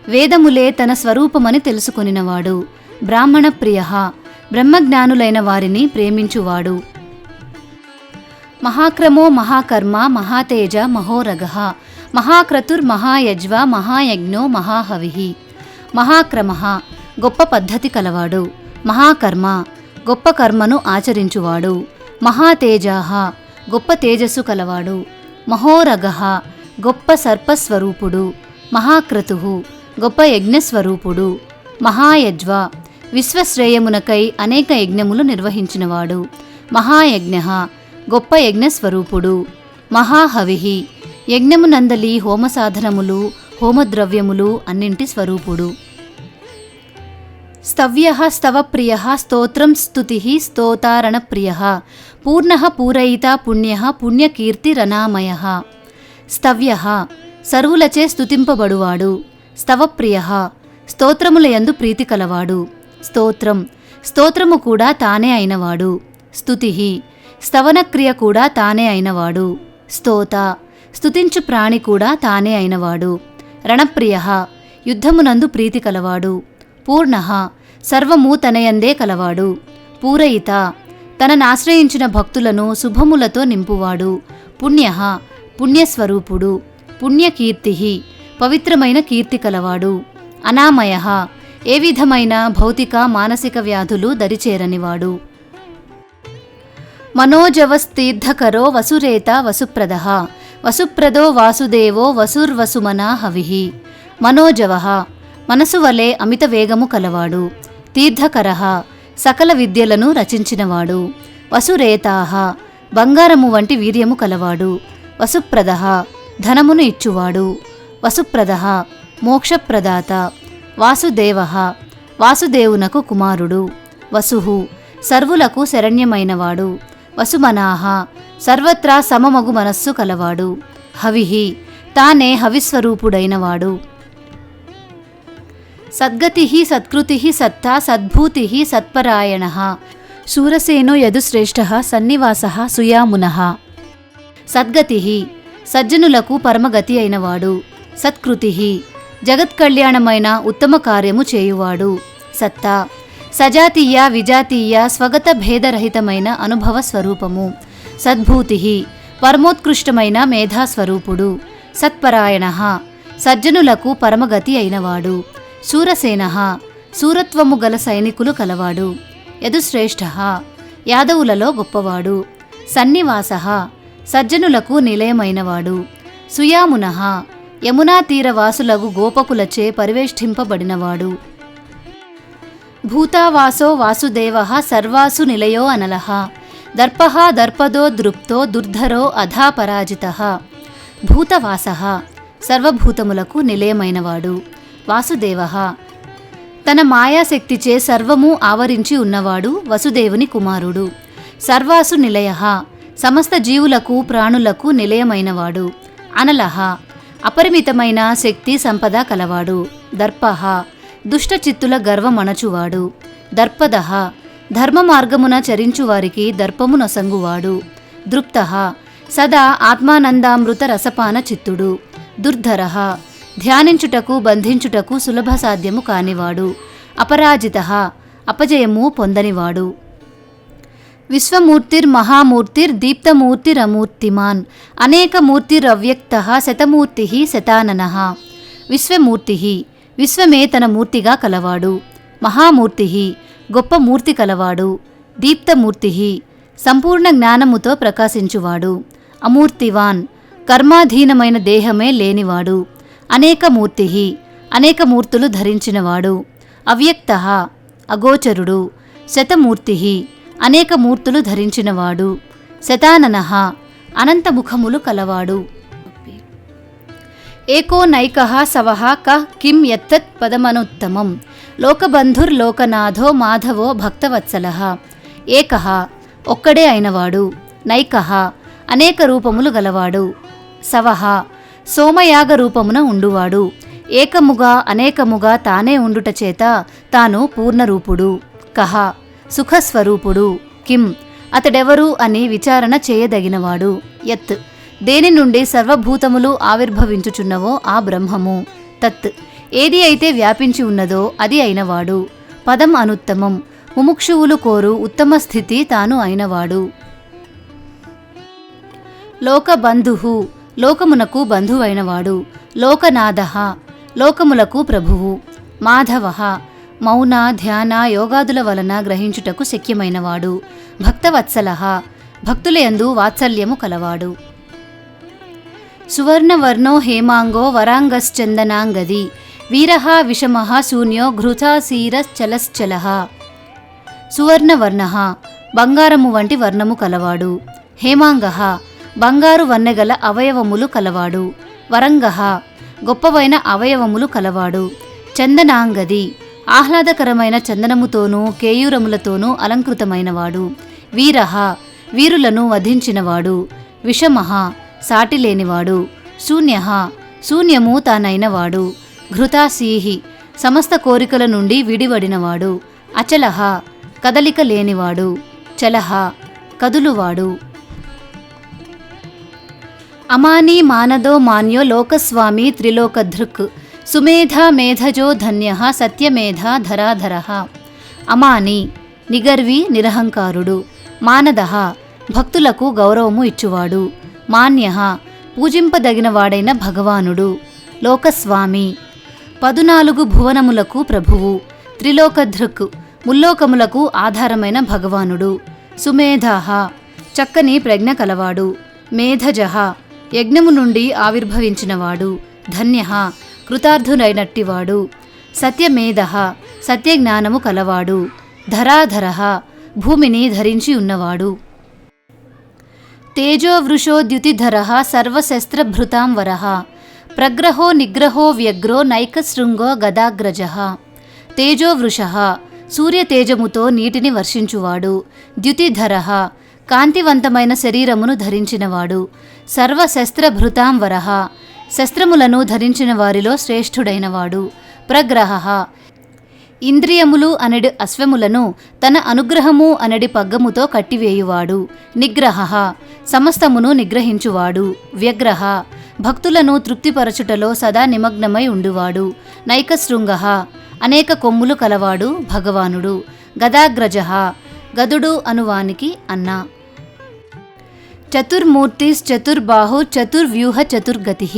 వేదములే తన స్వరూపమని తెలుసుకొనినవాడు. బ్రాహ్మణ ప్రియః బ్రహ్మజ్ఞానులైన వారిని ప్రేమించువాడు. మహాక్రమో మహాకర్మ మహాతేజ మహోరగః మహాక్రతుర్మహాయజ్వ మహాయజ్ఞో మహాహవిః. మహాక్రమః గొప్ప పద్ధతి కలవాడు. మహాకర్మ గొప్ప కర్మను ఆచరించువాడు. మహాతేజాః గొప్ప తేజస్సు కలవాడు. మహోరగః గొప్ప సర్పస్వరూపుడు. మహాక్రతుః గొప్ప యజ్ఞస్వరూపుడు. మహాయజ్వ విశ్వశ్రేయమునకై అనేక యజ్ఞములు నిర్వహించినవాడు. మహాయజ్ఞః గొప్ప యజ్ఞస్వరూపుడు. మహాహవిః యజ్ఞమునందలి హోమసాధనములు హోమద్రవ్యములు అన్నింటి స్వరూపుడు. స్తవ్యః స్తవప్రియః స్తోత్రం స్తుతిః స్తోతారణప్రియః పూర్ణః పూరయితా పుణ్యః పుణ్యకీర్తిరనామయః. స్తవ్యః సర్వులచే స్తుతింపబడువాడు. స్తవప్రియః స్తోత్రములయందు ప్రీతి కలవాడు. స్తోత్రం స్తోత్రము కూడా తానే అయినవాడు. స్తుతిః స్తవనక్రియ కూడా తానే అయినవాడు. స్తోత స్తుతించు ప్రాణి కూడా తానే అయినవాడు. రణప్రియః యుద్ధమునందు ప్రీతి కలవాడు. పూర్ణః సర్వము తనయందే కలవాడు. పూరయిత తననాశ్రయించిన భక్తులను శుభములతో నింపువాడు. పుణ్యః పుణ్యస్వరూపుడు. పుణ్యకీర్తిః పవిత్రమైన కీర్తి కలవాడు. అనామయః ఏ విధమైన భౌతిక మానసిక వ్యాధులు దరిచేరనివాడు. మనోజవస్తీర్థకరో వసురేత వసుప్రదః వసుప్రదో వాసుదేవో వసుర్వసుమనా హవిః. మనోజవః మనసు వలె అమిత వేగము కలవాడు. తీర్థకరః సకల విద్యలను రచించినవాడు. వసురేతాః బంగారము వంటి వీర్యము కలవాడు. వసుప్రదః ధనమును ఇచ్చువాడు. వసుప్రదః మోక్షప్రదాత. వాసుదేవః వాసుదేవునకు కుమారుడు. వసుః సర్వులకు శరణ్యమైనవాడు. వసుమనాః సర్వత్రా సమమగు మనస్సు కలవాడు. హవిః తానే హవిస్వరూపుడైనవాడు. సద్గతిః సత్కృతిః సత్తా సద్భూతిః సత్పరాయణః శూరసేనో యదుశ్రేష్ఠః సన్నివాసః సుయామునః. సద్గతిః సజ్జనులకు పరమగతి అయినవాడు. సత్కృతిః జగత్కళ్యాణమైన ఉత్తమ కార్యము చేయువాడు. సత్తా సజాతీయ విజాతీయ స్వగత భేదరహితమైన అనుభవ స్వరూపము. సద్భూతిః పరమోత్కృష్టమైన మేధాస్వరూపుడు. సత్పరాయణః సజ్జనులకు పరమగతి అయినవాడు. శూరసేనః శూరత్వము గల సైనికులు కలవాడు. యదుశ్రేష్ఠః యాదవులలో గొప్పవాడు. సన్నివాసః సజ్జనులకు నిలయమైనవాడు. సుయామునః యమునా తీరవాసులగు గోపకులచే పరివేష్టింపబడినవాడు. భూతావాసో వాసుదేవః సర్వాసు నిలయో అనలః దర్పః దర్పదో దృప్తో దుర్ధరో అధా పరాజితః. భూతవాసః సర్వభూతములకు నిలయమైనవాడు. వాసుదేవః తన మాయాశక్తిచే సర్వము ఆవరించి ఉన్నవాడు. వసుదేవుని కుమారుడు. సర్వాసు నిలయః సమస్త జీవులకు ప్రాణులకు నిలయమైనవాడు. అనలః అపరిమితమైన శక్తి సంపద కలవాడు. దర్పః దుష్టచిత్తుల గర్వమణచువాడు. దర్పదః ధర్మ మార్గమున చరించువారికి దర్పము నొసంగువాడు. దృప్తః సదా ఆత్మానందామృత రసపాన చిత్తుడు. దుర్ధరః ధ్యానించుటకు బంధించుటకు సులభ సాధ్యము కానివాడు. అపరాజితః అపజయము పొందనివాడు. విశ్వమూర్తిర్మహామూర్తిర్దీప్తమూర్తిరమూర్తిమాన్ అనేకమూర్తిరవ్యక్తః శతమూర్తిః శతాననః. విశ్వమూర్తిః విశ్వమే తన మూర్తిగా కలవాడు. మహామూర్తిః గొప్ప మూర్తి కలవాడు. దీప్తమూర్తిః సంపూర్ణ జ్ఞానముతో ప్రకాశించువాడు. అమూర్తివాన్ కర్మాధీనమైన దేహమే లేనివాడు. అనేకమూర్తిః అనేక మూర్తులు ధరించినవాడు. అవ్యక్తః అగోచరుడు. శతమూర్తిః అనేక మూర్తులు ధరించినవాడు. శతాననః అనంతముఖములు కలవాడు. ఏకో నైకః సవః కః కిం యత్తత్ పదమనుత్తమం. లోకబంధుర్లోకనాథో మాధవో భక్తవత్సలః. ఏకః ఒక్కడే అయినవాడు. నైకః అనేక రూపములు గలవాడు. సవః సోమయాగ రూపమున ఉండువాడు. ఏకముగా అనేకముగా తానే ఉండుట చేత తాను పూర్ణరూపుడు. కః సుఖస్వరూపుడు. కిం అతడెవరు అని విచారణ చేయదగినవాడు. యత్ దేని నుండి సర్వభూతములు ఆవిర్భవించుచున్నవో ఆ బ్రహ్మము. తత్ ఏది అయితే వ్యాపించి ఉన్నదో అది అయినవాడు. పదం అనుత్తమం ముముక్షువులు కోరు ఉత్తమ స్థితి తాను అయినవాడు. లోకబంధుః లోకమునకు బంధువైనవాడు. లోకనాథః లోకములకు ప్రభువు. మాధవః మౌన ధ్యాన యోగాదుల వలన గ్రహించుటకు శక్యమైనవాడు. భక్తవత్సలః భక్తులయందు వాత్సల్యము కలవాడు. సువర్ణవర్ణో హేమాంగో వరాంగశ్చందనాంగది వీరః విషమః శూన్యో ఘృతాసీరశ్చలశ్చలః. సువర్ణవర్ణః బంగారము వంటి వర్ణము కలవాడు. హేమాంగః బంగారు వన్నెగల అవయవములు కలవాడు. వరంగః గొప్పవైన అవయవములు కలవాడు. చందనాంగది ఆహ్లాదకరమైన చందనముతోనూ కేయూరములతోనూ అలంకృతమైనవాడు. వీరః వీరులను వధించినవాడు. విషమః సాటిలేనివాడు. శూన్యః శూన్యము తానైనవాడు. ఘృతాసీహి సమస్త కోరికల నుండి విడివడినవాడు. అచలః కదలిక లేనివాడు. చలః కదులువాడు. అమానీ మానదో మాన్యో లోకస్వామి త్రిలోకధృక్ సుమేధ మేధజో ధన్యః సత్యమేధ ధరాధరః. అమాని నిగర్వి నిరహంకారుడు. మానదః భక్తులకు గౌరవము ఇచ్చువాడు. మాన్యః పూజింపదగినవాడైన భగవానుడు. లోకస్వామి 14 భువనములకు ప్రభువు. త్రిలోకధృక్ ముల్లోకములకు ఆధారమైన భగవానుడు. సుమేధః చక్కని ప్రజ్ఞ కలవాడు. మేధజః యజ్ఞము నుండి ఆవిర్భవించినవాడు. ధన్యః కృతార్థునైనట్టివాడు. సత్యమేధః సత్యజ్ఞానము కలవాడు. ధరాధరః భూమిని ధరించి ఉన్నవాడు. తేజోవృషోద్యుతిధరః సర్వశస్త్రభృతాం వరః. ప్రగ్రహో నిగ్రహో వ్యగ్రో నైకశృంగో గదాగ్రజః. తేజోవృషః సూర్యతేజముతో నీటిని వర్షించువాడు. ద్యుతిధరః కాంతివంతమైన శరీరమును ధరించినవాడు. సర్వశస్త్రభృతాం వరః శస్త్రములను ధరించిన వారిలో శ్రేష్ఠుడైనవాడు. ప్రగ్రహః ఇంద్రియములు అనడి అశ్వములను తన అనుగ్రహము అనడి పగ్గముతో కట్టివేయువాడు. నిగ్రహః సమస్తమును నిగ్రహించువాడు. వ్యగ్రహ భక్తులను తృప్తిపరచుటలో సదా నిమగ్నమై ఉండువాడు. నైకశృంగః అనేక కొమ్ములు కలవాడు భగవానుడు. గదాగ్రజః గదుడు అనువానికి అన్న. చతుర్మూర్తిశ్చతుర్బాహు చతుర్వ్యూహ చతుర్గతిః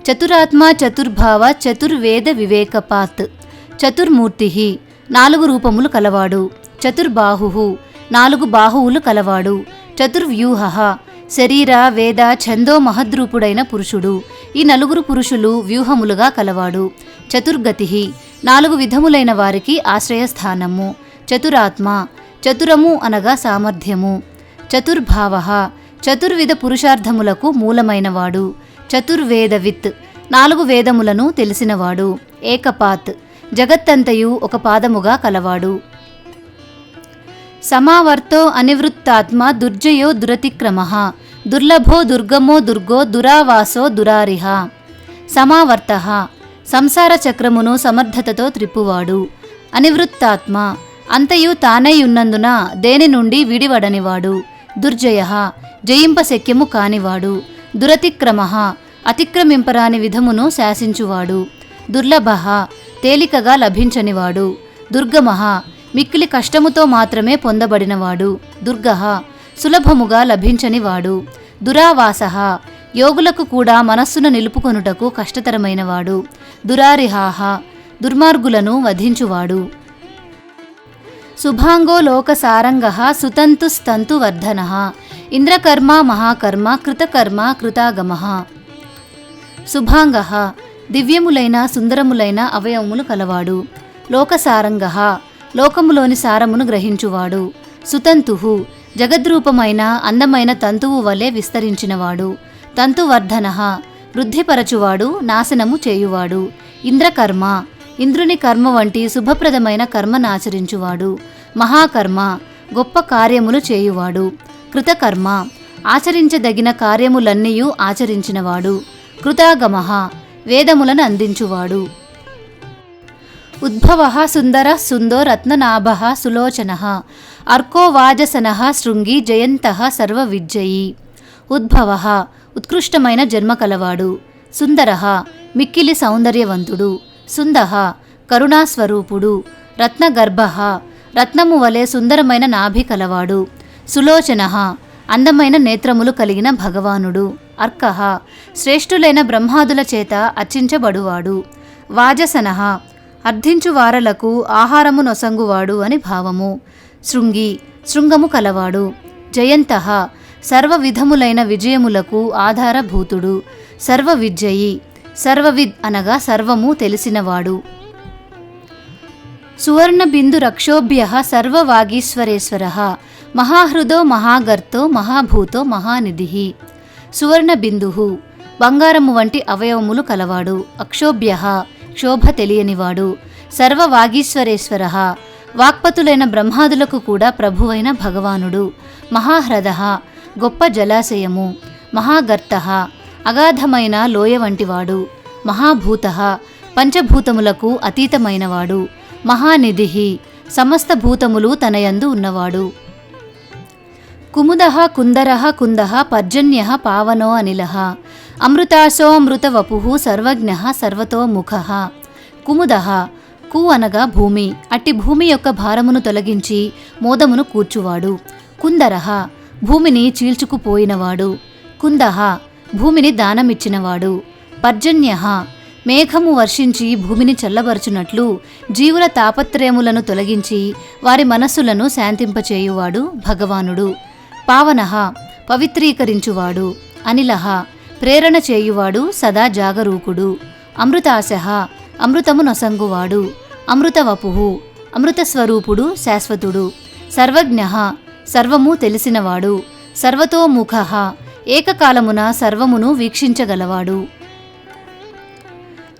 చతురాత్మా చతుర్భావ చతుర్వేద వివేకపాత్. చతుర్మూర్తిః 4 రూపములు కలవాడు. చతుర్బాహుః 4 బాహువులు కలవాడు. చతుర్వ్యూహః శరీర వేద ఛందో మహద్రూపుడైన పురుషుడు. ఈ 4 పురుషులు వ్యూహములుగా కలవాడు. చతుర్గతిః 4 విధములైన వారికి ఆశ్రయస్థానము. చతురాత్మ చతురము అనగా సామర్థ్యము. చతుర్భావః చతుర్విధ పురుషార్థములకు మూలమైనవాడు. చతుర్వేదవిత్ 4 వేదములను తెలిసినవాడు. ఏకపాత్ జగత్తంతయు ఒక పాదముగా కలవాడు. సమావర్తో అనివృత్తాత్మ దుర్జయో దురతిక్రమః దుర్లభో దుర్గమో దుర్గో దురావాసో దురారిహ. సమావర్తః సంసార చక్రమును సమర్థతతో త్రిప్పువాడు. అనివృత్తాత్మ అంతయు తానై ఉన్నందున దేని నుండి విడివడనివాడు. దుర్జయ జయింపశక్యము కానివాడు. దురతిక్రమ అతిక్రమింపరాని విధమును శాసించువాడు. దుర్లభ తేలికగా లభించనివాడు. దుర్గమ మిక్కిలి కష్టముతో మాత్రమే పొందబడినవాడు. దుర్గ సులభముగా లభించనివాడు. దురావాస యోగులకు కూడా మనస్సును నిలుపుకొనుటకు కష్టతరమైనవాడు. దురారిహాహ దుర్మార్గులను వధించువాడు. శుభాంగో లోకసారంగ సుతంతుస్తంతు వర్ధన. ఇంద్రకర్మ మహాకర్మ కృతకర్మ కృతాగమ. శుభాంగ దివ్యములైన సుందరములైన అవయవములు కలవాడు. లోకసారంగ లోకములోని సారమును గ్రహించువాడు. సుతంతు జగద్రూపమైన అందమైన తంతువు వలె విస్తరించినవాడు. తంతువర్ధన వృద్ధిపరచువాడు, నాశనము చేయువాడు. ఇంద్రకర్మ ఇంద్రుని కర్మ వంటి శుభప్రదమైన కర్మనాచరించువాడు. మహాకర్మ గొప్ప కార్యములు చేయువాడు. కృతకర్మ ఆచరించదగిన కార్యములన్నీయూ ఆచరించినవాడు. కృతాగమ వేదములను అందించువాడు. ఉద్భవ సుందర సుందో రత్ననాభ సులోచన. అర్కో వాజసన శృంగి జయంత సర్వవిజ్జయీ. ఉద్భవ ఉత్కృష్టమైన జన్మ కలవాడు. సుందర మిక్కిలి సౌందర్యవంతుడు. సుంద కరుణాస్వరూపుడు. రత్నగర్భ రత్నము వలె సుందరమైన నాభి కలవాడు. సులోచన అందమైన నేత్రములు కలిగిన భగవానుడు. అర్క శ్రేష్ఠులైన బ్రహ్మాదుల చేత అర్చించబడువాడు. వాజసన అర్థించువారలకు ఆహారము నొసంగువాడు అని భావము. శృంగి శృంగము కలవాడు. జయంత సర్వ విధములైన విజయములకు ఆధారభూతుడు. సర్వవిజ్జయి సర్వవిద్ అనగా సర్వము తెలిసినవాడు. సువర్ణబిందు రక్షోభ్య సర్వవాగీశ్వరేశ్వర. మహాహృదో మహాగర్తో మహాభూతో మహానిధి. సువర్ణబిందు బంగారము వంటి అవయవములు కలవాడు. అక్షోభ్య క్షోభ తెలియనివాడు. సర్వవాగీశ్వరేశ్వర వాక్పతులైన బ్రహ్మాదులకు కూడా ప్రభువైన భగవానుడు. మహాహ్రద గొప్ప జలాశయము. మహాగర్త అగాధమైన లోయ వంటివాడు. మహాభూత పంచభూతములకు అతీతమైనవాడు. మహానిధి సమస్త భూతములు తనయందు ఉన్నవాడు. కుముద కుందర కుంద పర్జన్య పావనో అనిల. అమృతాశో అమృతవపు సర్వజ్ఞ సర్వతోముఖ. కుముద కు అనగా భూమి. అట్టి భూమి యొక్క భారమును తొలగించి మోదమును కూర్చువాడు. కుందర భూమిని చీల్చుకుపోయినవాడు. కుంద భూమిని దానమిచ్చినవాడు. పర్జన్య మేఘము వర్షించి భూమిని చల్లబరుచునట్లు జీవుల తాపత్రయములను తొలగించి వారి మనస్సులను శాంతింపచేయువాడు భగవానుడు. పావన పవిత్రీకరించువాడు. అనిల ప్రేరణ చేయువాడు, సదా జాగరూకుడు. అమృతాశ అమృతము నొసంగువాడు. అమృతవపు అమృతస్వరూపుడు, శాశ్వతుడు. సర్వజ్ఞ సర్వము తెలిసినవాడు. సర్వతోముఖ ఏకకాలమున సర్వమును వీక్షించగలవాడు.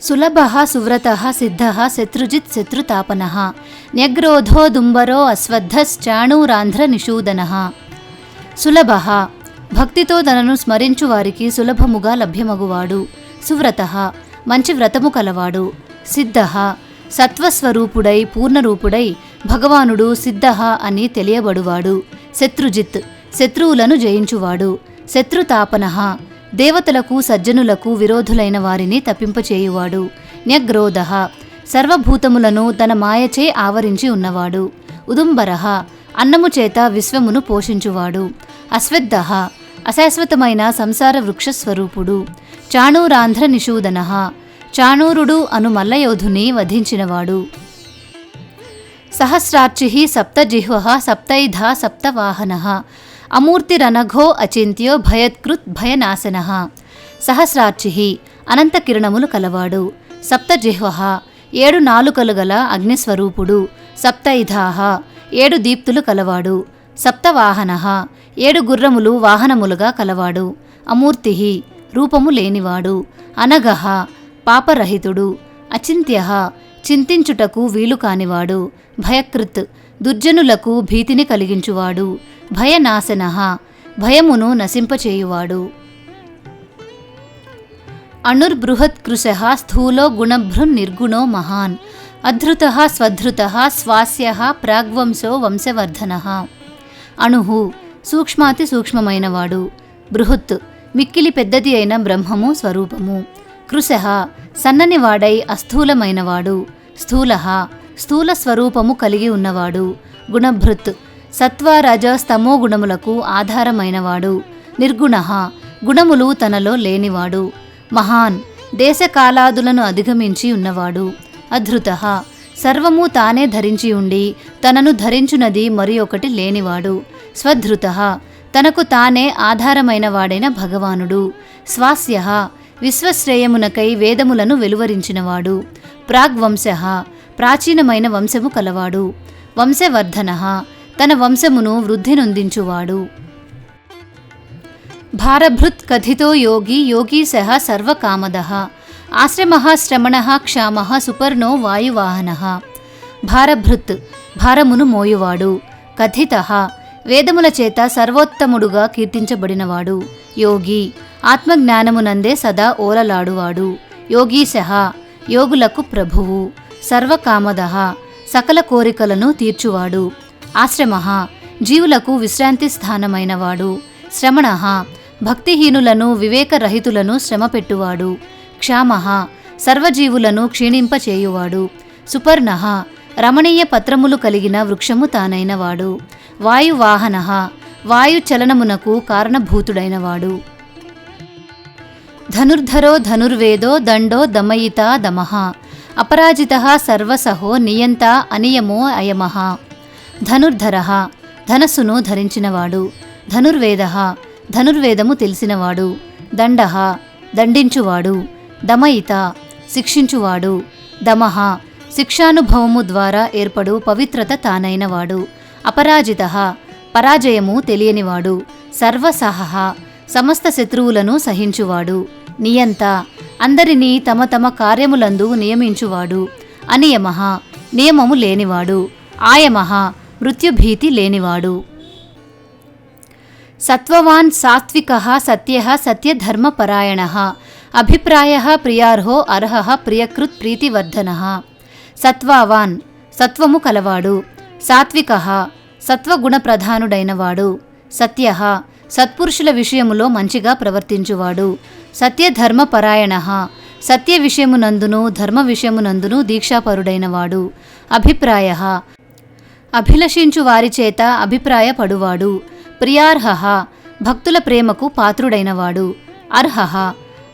సులభ సువ్రత సిద్ధ శత్రుజిత్ శత్రుతాపన. న్యగ్రోధో దుంబరో అశ్వద్ధశ్చాణూరాంధ్ర నిషూదన. సులభ భక్తితో తనను స్మరించు వారికి సులభముగా లభ్యమగువాడు. సువ్రత మంచి వ్రతము కలవాడు. సిద్ధ సత్వస్వరూపుడై పూర్ణరూపుడై భగవానుడు సిద్ధ అని తెలియబడువాడు. శత్రుజిత్ శత్రువులను జయించువాడు. శత్రుతాపన దేవతలకు సజ్జనులకు విరోధులైన వారిని తప్పింపచేయువాడు. న్యగ్రోధ సర్వభూతములను తన మాయచే ఆవరించి ఉన్నవాడు. ఉదుంబర అన్నము చేత విశ్వమును పోషించువాడు. అశ్వద్ధ అశాశ్వతమైన సంసార వృక్షస్వరూపుడు. చాణూరాంధ్ర నిషూదన చాణూరుడు అను మల్లయోధుని వధించినవాడు. సహస్రార్చి సప్తజిహ్వ సప్తైధ సప్తవాహన. అమూర్తిరనఘో అచింత్యో భయత్కృత్ భయనాశన. సహస్రార్చి అనంత కిరణములు కలవాడు. సప్తజిహ్వ 7 నాలుకలు గల అగ్నిస్వరూపుడు. సప్తైధాః 7 దీప్తులు కలవాడు. సప్తవాహన 7 గుర్రములు వాహనములుగా కలవాడు. అమూర్తి రూపము లేనివాడు. అనఘః పాపరహితుడు. అచింత్యః చింతించుటకు వీలు కానివాడు. భయకృత్ దుర్జనులకు భీతిని కలిగించువాడు. భయనాశనః భయమును నశింపచేయువాడు. అణుర్బృహత్కృశః స్థూలో గుణభృన్ నిర్గుణో మహాన్. అధృతః స్వధృతః స్వాస్యః ప్రాగ్వంశో వంశవర్ధనః. అణుః సూక్ష్మాతి సూక్ష్మమైనవాడు. బృహత్ మిక్కిలి పెద్దది అయిన బ్రహ్మము స్వరూపము. కృశః సన్నని వాడై అస్థూలమైనవాడు. స్థూలః స్థూల స్వరూపము కలిగి ఉన్నవాడు. గుణభృత్ సత్వ రజ స్తమో గుణములకు ఆధారమైనవాడు. నిర్గుణః గుణములు తనలో లేనివాడు. మహాన్ దేశకాలాదులను అధిగమించి ఉన్నవాడు. అధృతః సర్వము తానే ధరించి ఉండి తనను ధరించునది మరి ఒకటి లేనివాడు. స్వధృతః తనకు తానే ఆధారమైన వాడైన భగవానుడు. స్వాస్యః విశ్వశ్రేయమునకై వేదములను వెలువరించినవాడు. ప్రాగ్వంశః ప్రాచీనమైన వంశము కలవాడు. వంశవర్ధనః తన వంశమును వృద్ధి నొందించువాడు. భారభృత్ కథితో యోగి యోగీశః సర్వకామదః. ఆశ్రమః శ్రమణః క్షామః సుపర్ణో వాయువాహనః. భారభృత్ భారమును మోయువాడు. కథితః వేదముల చేత సర్వోత్తముడుగా కీర్తించబడినవాడు. యోగి ఆత్మజ్ఞానమునందే సదా ఓలలాడువాడు. యోగీశః యోగులకు ప్రభువు. సర్వకామదః సకల కోరికలను తీర్చువాడు. ఆశ్రమః జీవులకు విశ్రాంతి స్థానమైనవాడు. శ్రమణః భక్తిహీనులను వివేకరహితులను శ్రమపెట్టువాడు. క్షామః సర్వజీవులను క్షీణింపచేయువాడు. సుపర్ణః రమణీయ పత్రములు కలిగిన వృక్షము తానైనవాడు. వాయువాహనః వాయుచలనమునకు కారణభూతుడైనవాడు. ధనుర్ధరో ధనుర్వేదో దండో దమయితా దమః. అపరాజితః సర్వసహో నియంత అనియమో అయమః. ధనుర్ధరః ధనస్సును ధరించినవాడు. ధనుర్వేదః ధనుర్వేదము తెలిసినవాడు. దండః దండించువాడు. దమయిత శిక్షించువాడు. దమః శిక్షానుభవము ద్వారా ఏర్పడు పవిత్రత తానైనవాడు. అపరాజితః పరాజయము తెలియనివాడు. సర్వసహః సమస్త శత్రువులను సహించువాడు. నియంత అందరినీ తమ తమ కార్యములందు నియమించువాడు. అనియమః నియమము లేనివాడు. ఆయమః మృత్యుభీతి లేనివాడు. సత్వవాన్ సాత్వికః సత్యః సత్యధర్మపరాయణః. అభిప్రాయః ప్రియార్హో అర్హః ప్రియకృత్ ప్రీతివర్ధనః. సత్వవాన్ సత్వము కలవాడు. సాత్వికః సత్వగుణ ప్రధానుడైనవాడు. సత్యః సత్పురుషుల విషయములో మంచిగా ప్రవర్తించువాడు. సత్యధర్మపరాయణః సత్య విషయమునందును ధర్మ విషయమునందును దీక్షాపరుడైనవాడు. అభిప్రాయః అభిలషించు వారి చేత అభిప్రాయపడువాడు. ప్రియార్హః భక్తుల ప్రేమకు పాత్రుడైనవాడు. అర్హః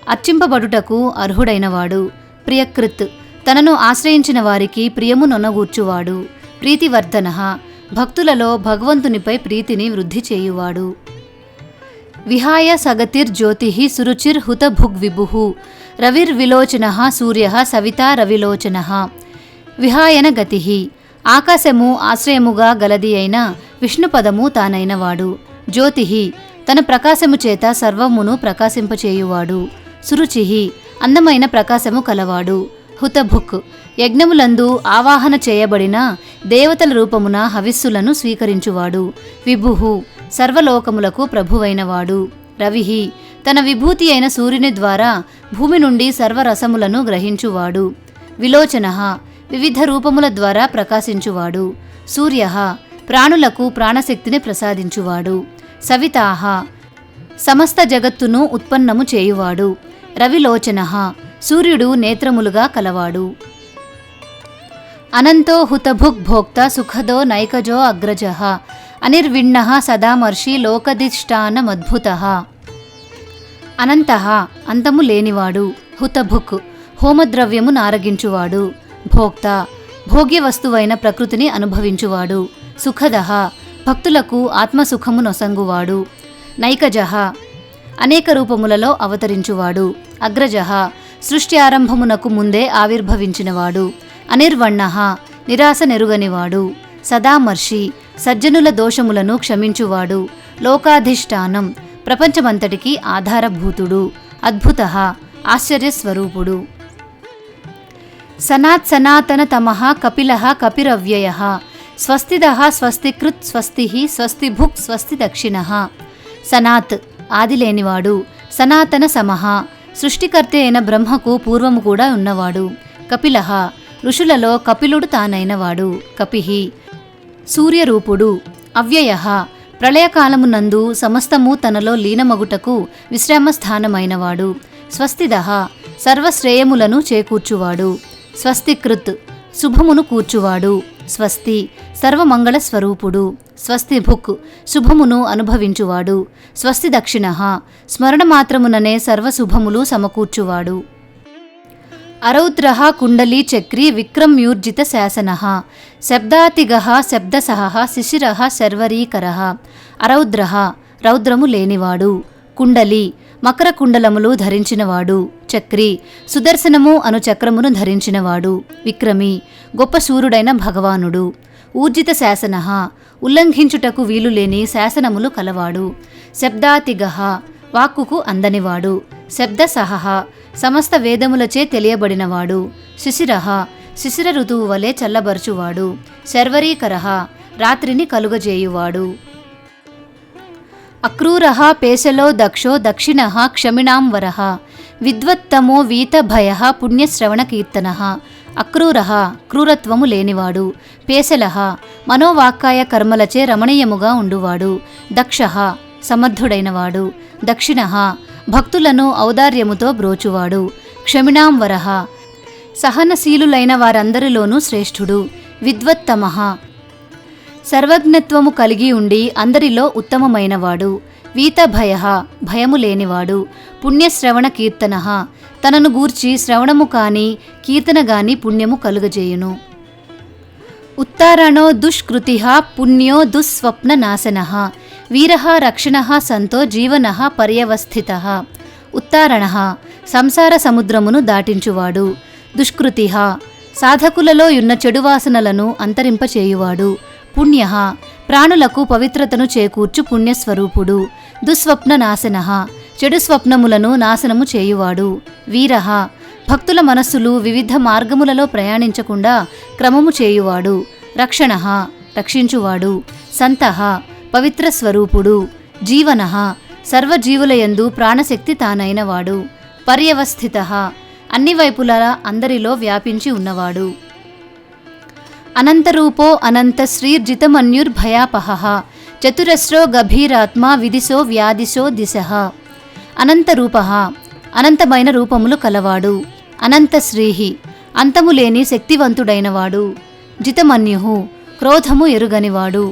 అర్చింపబడుటకు అర్హుడైనవాడు. ప్రియకృత్ తనను ఆశ్రయించిన వారికి ప్రియము నొనగూర్చువాడు. ప్రీతివర్ధనః భక్తులలో భగవంతునిపై ప్రీతిని వృద్ధి చేయువాడు. విహాయ సగతిర్జ్యోతిః సురుచిర్హుతభుగ్విభుః. రవిర్విలోచనః సూర్యః సవితా రవిలోచనః. విహాయన గతిః ఆకాశము ఆశ్రయముగా గలది అయిన విష్ణుపదము తానైనవాడు. జ్యోతిః తన ప్రకాశము చేత సర్వమును ప్రకాశింపచేయువాడు. సురుచిః అందమైన ప్రకాశము కలవాడు. హుతభుక్ యజ్ఞములందు ఆవాహన చేయబడిన దేవతల రూపమున హవిస్సులను స్వీకరించువాడు. విభుః సర్వలోకములకు ప్రభువైనవాడు. రవిః తన విభూతి అయిన సూర్యుని ద్వారా భూమి నుండి సర్వరసములను గ్రహించువాడు. విలోచనః వివిధ రూపముల ద్వారా ప్రకాశించువాడు. సూర్యః ప్రాణులకు ప్రాణశక్తిని ప్రసాదించువాడు. సవితాః సమస్త జగత్తును ఉత్పన్నము చేయువాడు. రవిలోచనః సూర్యుడు నేత్రములుగా కలవాడు. అనంతో హుతభుక్ భోక్త సుఖదో నైకజో అగ్రజః. అనిర్విణ్ణః సదామర్షి లోకధిష్టానమద్భుతః. అనంతః అంతము లేనివాడు. హుతభుక్ హోమద్రవ్యము నారగించువాడు. భోక్త భోగ్య వస్తువైన ప్రకృతిని అనుభవించువాడు. సుఖదః భక్తులకు ఆత్మసుఖము నొసంగువాడు. నైకజః అనేక రూపములలో అవతరించువాడు. అగ్రజః సృష్టి ఆరంభమునకు ముందే ఆవిర్భవించినవాడు. అనిర్వణ్ణః నిరాశ నెరుగనివాడు. సదామర్షి సజ్జనుల దోషములను క్షమించువాడు. లోకాధిష్టానం ప్రపంచమంతటికి ఆధారభూతుడు. అద్భుతః ఆశ్చర్యస్వరూపుడు. సనాత్ సనాతన తమః కపిలః కపిరవ్యయః. స్వస్తిదః స్వస్తికృత్ స్వస్తిః స్వస్తిభుక్ స్వస్తి దక్షిణః. సనాత్ ఆదిలేనివాడు. సనాతన సమః సృష్టికర్త అయిన బ్రహ్మకు పూర్వము కూడా ఉన్నవాడు. కపిలః ఋషులలో కపిలుడు తానైనవాడు. కపిహి సూర్యరూపుడు. అవ్యయః ప్రళయకాలమునందు సమస్తము తనలో లీనమగుటకు విశ్రామస్థానమైనవాడు. స్వస్తిదః సర్వశ్రేయములను చేకూర్చువాడు. స్వస్తికృత్ శుభమును కూర్చువాడు. స్వస్తి సర్వమంగళ స్వరూపుడు. స్వస్తిభుక్ శుభమును అనుభవించువాడు. స్వస్తి దక్షిణః స్మరణ మాత్రముననే సర్వశుభములు సమకూర్చువాడు. అరౌద్రః కుండలీ చక్రీ విక్రమ్యూర్జిత శాసనః శబ్దాతిగః శబ్దసహః శిశిరః శర్వరీకరః. అరౌద్రః రౌద్రము లేనివాడు. కుండలి మకర కుండలములు ధరించినవాడు. చక్రి సుదర్శనము అను చక్రమును ధరించినవాడు. విక్రమి గొప్ప శూరుడైన భగవానుడు. ఊర్జిత శాసనః ఉల్లంఘించుటకు వీలులేని శాసనములు కలవాడు. శబ్దాతిగః వాక్కుకు అందనివాడు. శబ్దసహః సమస్త వేదములచే తెలియబడినవాడు. శిశిరః శిశిర ఋతువు వలె చల్లబరచువాడు. శర్వరీకరః రాత్రిని కలుగజేయువాడు. అక్రూరః పేశలో దక్షో దక్షిణః క్షమిణాం వరః విద్వత్తమో వీతభయః పుణ్యశ్రవణకీర్తనః. అక్రూరః క్రూరత్వము లేనివాడు. పేశలః మనోవాక్కాయ కర్మలచే రమణీయముగా ఉండువాడు. దక్షః సమర్థుడైనవాడు. దక్షిణః భక్తులను ఔదార్యముతో బ్రోచువాడు. క్షమిణాం వరః సహనశీలులైన వారందరిలోనూ శ్రేష్ఠుడు. విద్వత్తమః సర్వజ్ఞత్వము కలిగి ఉండి అందరిలో ఉత్తమమైనవాడు. వీతభయః భయము లేనివాడు. పుణ్యశ్రవణ కీర్తనః తనను గూర్చి శ్రవణము కాని కీర్తన గాని పుణ్యము కలుగజేయును. ఉత్తారణో దుష్కృతిః పుణ్యో దుస్వప్న నాశనః వీరః రక్షణః సంతో జీవనః పర్యవస్థితః. ఉత్తారణః సంసార సముద్రమును దాటించువాడు. దుష్కృతిః సాధకులలో యున్న చెడు వాసనలను అంతరింపచేయువాడు. పుణ్యః ప్రాణులకు పవిత్రతను చేకూర్చు పుణ్యస్వరూపుడు. దుస్వప్న నాశనః చెడు స్వప్నములను నాశనము చేయువాడు. వీరః భక్తుల మనస్సులు వివిధ మార్గములలో ప్రయాణించకుండా క్రమము చేయువాడు. రక్షణః రక్షించువాడు. సంతః పవిత్ర స్వరూపుడు. జీవనః సర్వజీవులయందు ప్రాణశక్తి తానైనవాడు. పర్యవస్థితః అన్ని వైపులా అందరిలో వ్యాపించి ఉన్నవాడు. అనంతరూపో అనంత శ్రీర్జితమన్యుర్భయాపహః చతురస్రో గభీరాత్మా విదిశో వ్యాదిశో దిశః. అనంతరూపః అనంతమైన రూపములు కలవాడు. అనంతశ్రీహి అంతములేని శక్తివంతుడైనవాడు. జితమన్యుః క్రోధము ఎరుగనివాడు.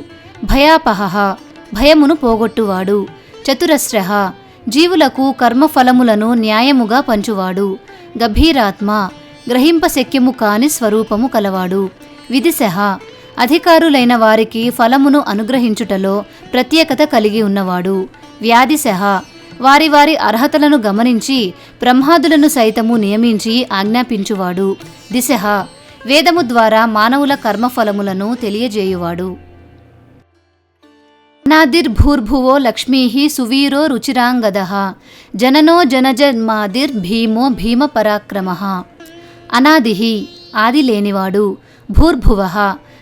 భయాపహః భయమును పోగొట్టువాడు. చతురస్రః జీవులకు కర్మఫలములను న్యాయముగా పంచువాడు. గభీరాత్మ గ్రహింపశక్యము కాని స్వరూపము కలవాడు. విదిశః అధికారులైన వారికి ఫలమును అనుగ్రహించుటలో ప్రత్యేకత కలిగి ఉన్నవాడు. వ్యాధిశః వారి వారి అర్హతలను గమనించి బ్రహ్మాదులను సైతము నియమించి ఆజ్ఞాపించువాడు. దిశః వేదము ద్వారా మానవుల కర్మఫలములను తెలియజేయువాడు. అనాదిర్భూర్భువో లక్ష్మీః సువీరో రుచిరాంగదః జననో జనజన్మాదిర్భీమో భీమపరాక్రమః. అనాదిః ఆది లేనివాడు. భూర్భువః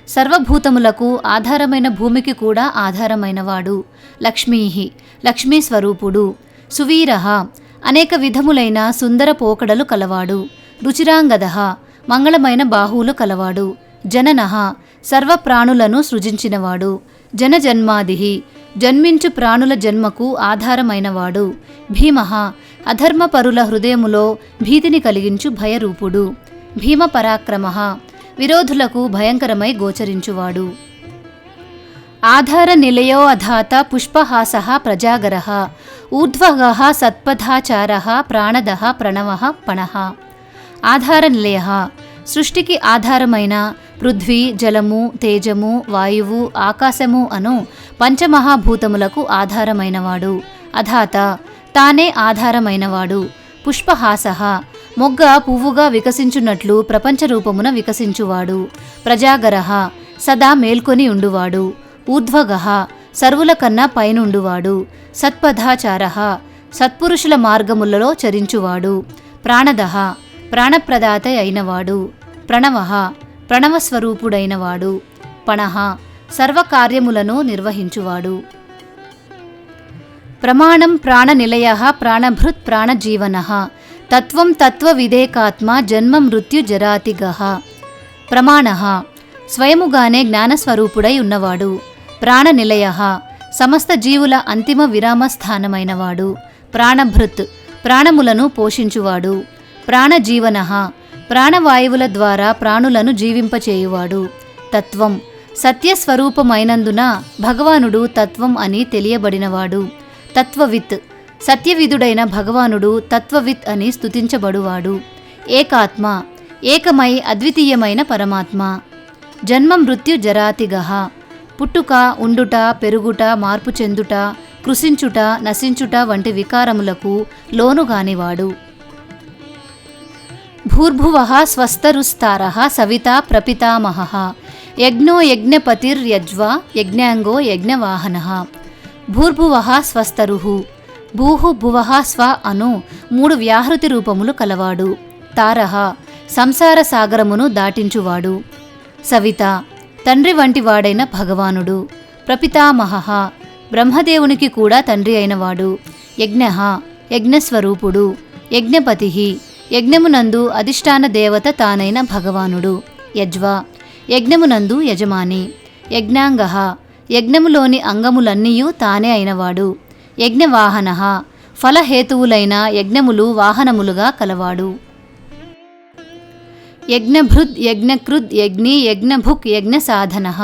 సర్వభూతములకు ఆధారమైన భూమికి కూడా ఆధారమైనవాడు. లక్ష్మీః లక్ష్మీ స్వరూపుడు. సువీరః అనేక విధములైన సుందర పోకడలు కలవాడు. రుచిరాంగదః మంగళమైన బాహువులు కలవాడు. జననః సర్వప్రాణులను సృజించినవాడు. జనజన్మాదిః జన్మించు ప్రాణుల జన్మకు ఆధారమైనవాడు. భీమః అధర్మపరుల హృదయములో భీతిని కలిగించు భయరూపుడు. భీమపరాక్రమః విరోధులకు భయంకరమై గోచరించువాడు. ఆధార నిలయో అధాత పుష్పహాసః ప్రజాగరః ఊర్ధ్వగః సత్పథాచారః ప్రాణదః ప్రణవః పణః. ఆధార నిలయః సృష్టికి ఆధారమైన పృథ్వీ జలము తేజము వాయువు ఆకాశము అను పంచమహాభూతములకు ఆధారమైనవాడు. అధాత తానే ఆధారమైనవాడు. పుష్పహాసః మొగ్గ పువ్వుగా వికసించున్నట్లు ప్రపంచరూపమున వికసించువాడు. ప్రజాగరః సదా మేల్కొని ఉండువాడు. ఊర్ధ్వగః సర్వుల కన్నా పైనుండువాడు. సత్పథాచారః సత్పురుషుల మార్గములలో చరించువాడు. ప్రాణదః ప్రాణప్రదాత అయినవాడు. ప్రణవః ప్రణవస్వరూపుడైనవాడు. పణః సర్వకార్యములను నిర్వహించువాడు. ప్రమాణం ప్రాణనిలయః ప్రాణభృత్ ప్రాణజీవనః తత్వం తత్వవిదేకాత్మ జన్మ మృత్యు జరాతిగః. ప్రమాణః స్వయముగానే జ్ఞానస్వరూపుడై ఉన్నవాడు. ప్రాణనిలయః సమస్త జీవుల అంతిమ విరామ స్థానమైనవాడు. ప్రాణభృత్ ప్రాణములను పోషించువాడు. ప్రాణజీవనః ప్రాణవాయువుల ద్వారా ప్రాణులను జీవింపచేయువాడు. తత్వం సత్యస్వరూపమైనందున భగవానుడు తత్వం అని తెలియబడినవాడు. తత్వవిత్ సత్యవిధుడైన భగవానుడు తత్వవిత్ అని స్తుతించబడువాడు. ఏకాత్మ ఏకమై అద్వితీయమైన పరమాత్మ. జన్మ మృత్యు జరాతిగః పుట్టుక, ఉండుట, పెరుగుట, మార్పు చెందుట, కృశించుట, నశించుట వంటి వికారములకు లోనుగానివాడు. భూర్భువః స్వస్తరుస్తారః సవితా ప్రపితామహః యజ్ఞో యజ్ఞపతిర్యజ్వా యజ్ఞాంగో యజ్ఞవాహనః. భూర్భువః స్వస్తరుః భూహు భువః స్వ అను 3 వ్యాహృతి రూపములు కలవాడు. తారః సంసార సాగరమును దాటించువాడు. సవిత తండ్రి వంటి వాడైన భగవానుడు. ప్రపితామహః బ్రహ్మదేవునికి కూడా తండ్రి అయినవాడు. యజ్ఞః యజ్ఞస్వరూపుడు. యజ్ఞపతిః యజ్ఞమునందు అధిష్టాన దేవత తానైన భగవానుడు. యజ్వా యజ్ఞమునందు యజమాని. యజ్ఞాంగః యజ్ఞములోని అంగములన్నీయూ తానే అయినవాడు. యజ్ఞవాహనః ఫలహేతువులైన యజ్ఞములు వాహనములుగా కలవాడు. యజ్ఞభృద్ యజ్ఞకృద్ యజ్ఞి యజ్ఞభుక్ యజ్ఞసాధనః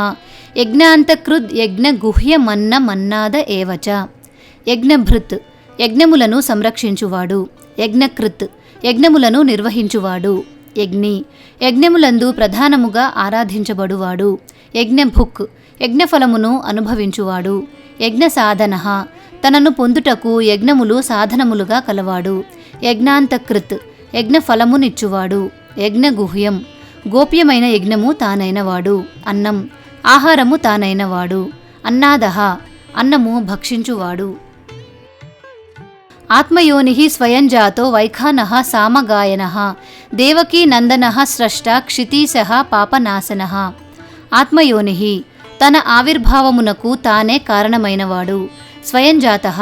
యజ్ఞాంతకృద్ యజ్ఞగుహ్యమన్న మన్నాద ఏవచ. యజ్ఞభృత్ యజ్ఞములను సంరక్షించువాడు. యజ్ఞకృత్ యజ్ఞములను నిర్వహించువాడు. యజ్ఞి యజ్ఞములందు ప్రధానముగా ఆరాధించబడువాడు. యజ్ఞభుక్ యజ్ఞఫలమును అనుభవించువాడు. యజ్ఞసాధనః తనను పొందుటకు యజ్ఞములు సాధనములుగా కలవాడు. యజ్ఞాంతకృత్ యజ్ఞఫలమునిచ్చువాడు. యజ్ఞగుహ్యం గోప్యమైన యజ్ఞము తానైనవాడు. అన్నం ఆహారము తానైనవాడు. అన్నాదః అన్నము భక్షించువాడు. ఆత్మయోనిః స్వయంజాతో వైఖానః సామగాయనః దేవకీ నందనః స్రష్ట క్షితీశః పాపనాశనః. ఆత్మయోనిః తన ఆవిర్భావమునకు తానే కారణమైనవాడు. స్వయంజాతః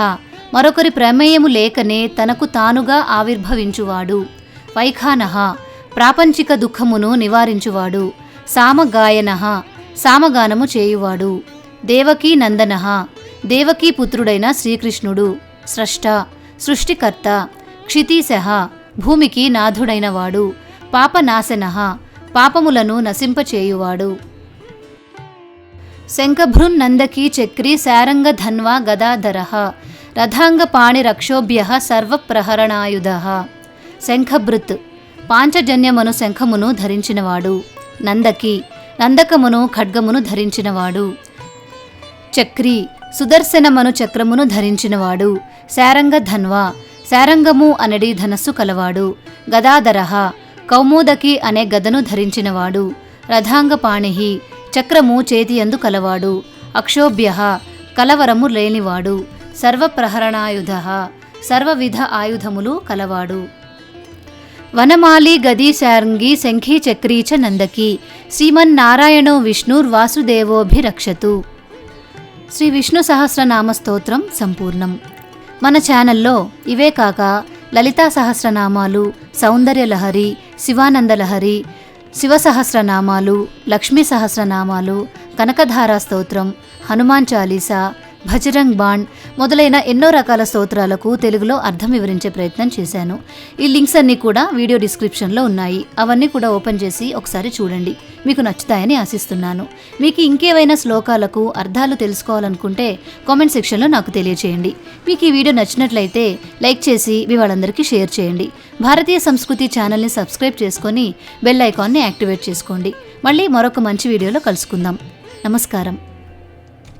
మరొకరి ప్రమేయము లేకనే తనకు తానుగా ఆవిర్భవించువాడు. వైఖానః ప్రాపంచిక దుఃఖమును నివారించువాడు. సామగాయనః సామగానము చేయువాడు. దేవకీ నందనః దేవకీ పుత్రుడైన శ్రీకృష్ణుడు. స్రష్ట సృష్టికర్త. క్షితీశః భూమికి నాథుడైనవాడు. పాపనాశనః పాపములను నశింపచేయువాడు. శంఖభృన్నందకీ చక్రీ శారంగధన్వా గదాధరః రథాంగపాణిరక్షోభ్యః సర్వప్రహరణాయుధః. శంఖభృత్ పాంచజన్యమను శంఖమును ధరించినవాడు. నందకి నందకమును ఖడ్గమును ధరించినవాడు. చక్రీ సుదర్శనమను చక్రమును ధరించినవాడు. శారంగధన్వా శారంగము అనడి ధనస్సు కలవాడు. గదాధరః కౌమోదకి అనే గదను ధరించినవాడు. రథాంగపాణిః చక్రము చేతియందు కలవాడు. అక్షోభ్యః కలవరము లేనివాడు. సర్వప్రహరణాయుధః సర్వవిధ ఆయుధములు కలవాడు. వనమాలి గదీ శార్ంగి శంఖీ చక్రీ చ నందకి శ్రీమన్నారాయణో విష్ణుర్వాసుదేవోభిరక్షతు. శ్రీ విష్ణు సహస్రనామ స్తోత్రం సంపూర్ణం. మన ఛానల్లో ఇవే కాక లలితా సహస్రనామాలు, సౌందర్యలహరి, శివానందలహరి, శివసహస్రనామాలు, లక్ష్మీ సహస్రనామాలు, కనకధారా స్తోత్రం, హనుమాన్ చాలీసా, భజరంగ్ బాణ్ మొదలైన ఎన్నో రకాల స్తోత్రాలకు తెలుగులో అర్థం వివరించే ప్రయత్నం చేశాను. ఈ లింక్స్ అన్నీ కూడా వీడియో డిస్క్రిప్షన్లో ఉన్నాయి. అవన్నీ కూడా ఓపెన్ చేసి ఒకసారి చూడండి. మీకు నచ్చుతాయని ఆశిస్తున్నాను. మీకు ఇంకేవైనా శ్లోకాలకు అర్థాలు తెలుసుకోవాలనుకుంటే కామెంట్ సెక్షన్లో నాకు తెలియచేయండి. మీకు ఈ వీడియో నచ్చినట్లయితే లైక్ చేసి మీ వాళ్ళందరికీ షేర్ చేయండి. భారతీయ సంస్కృతి ఛానల్ని సబ్స్క్రైబ్ చేసుకొని బెల్ ఐకాన్ని యాక్టివేట్ చేసుకోండి. మళ్ళీ మరొక మంచి వీడియోలో కలుసుకుందాం. నమస్కారం.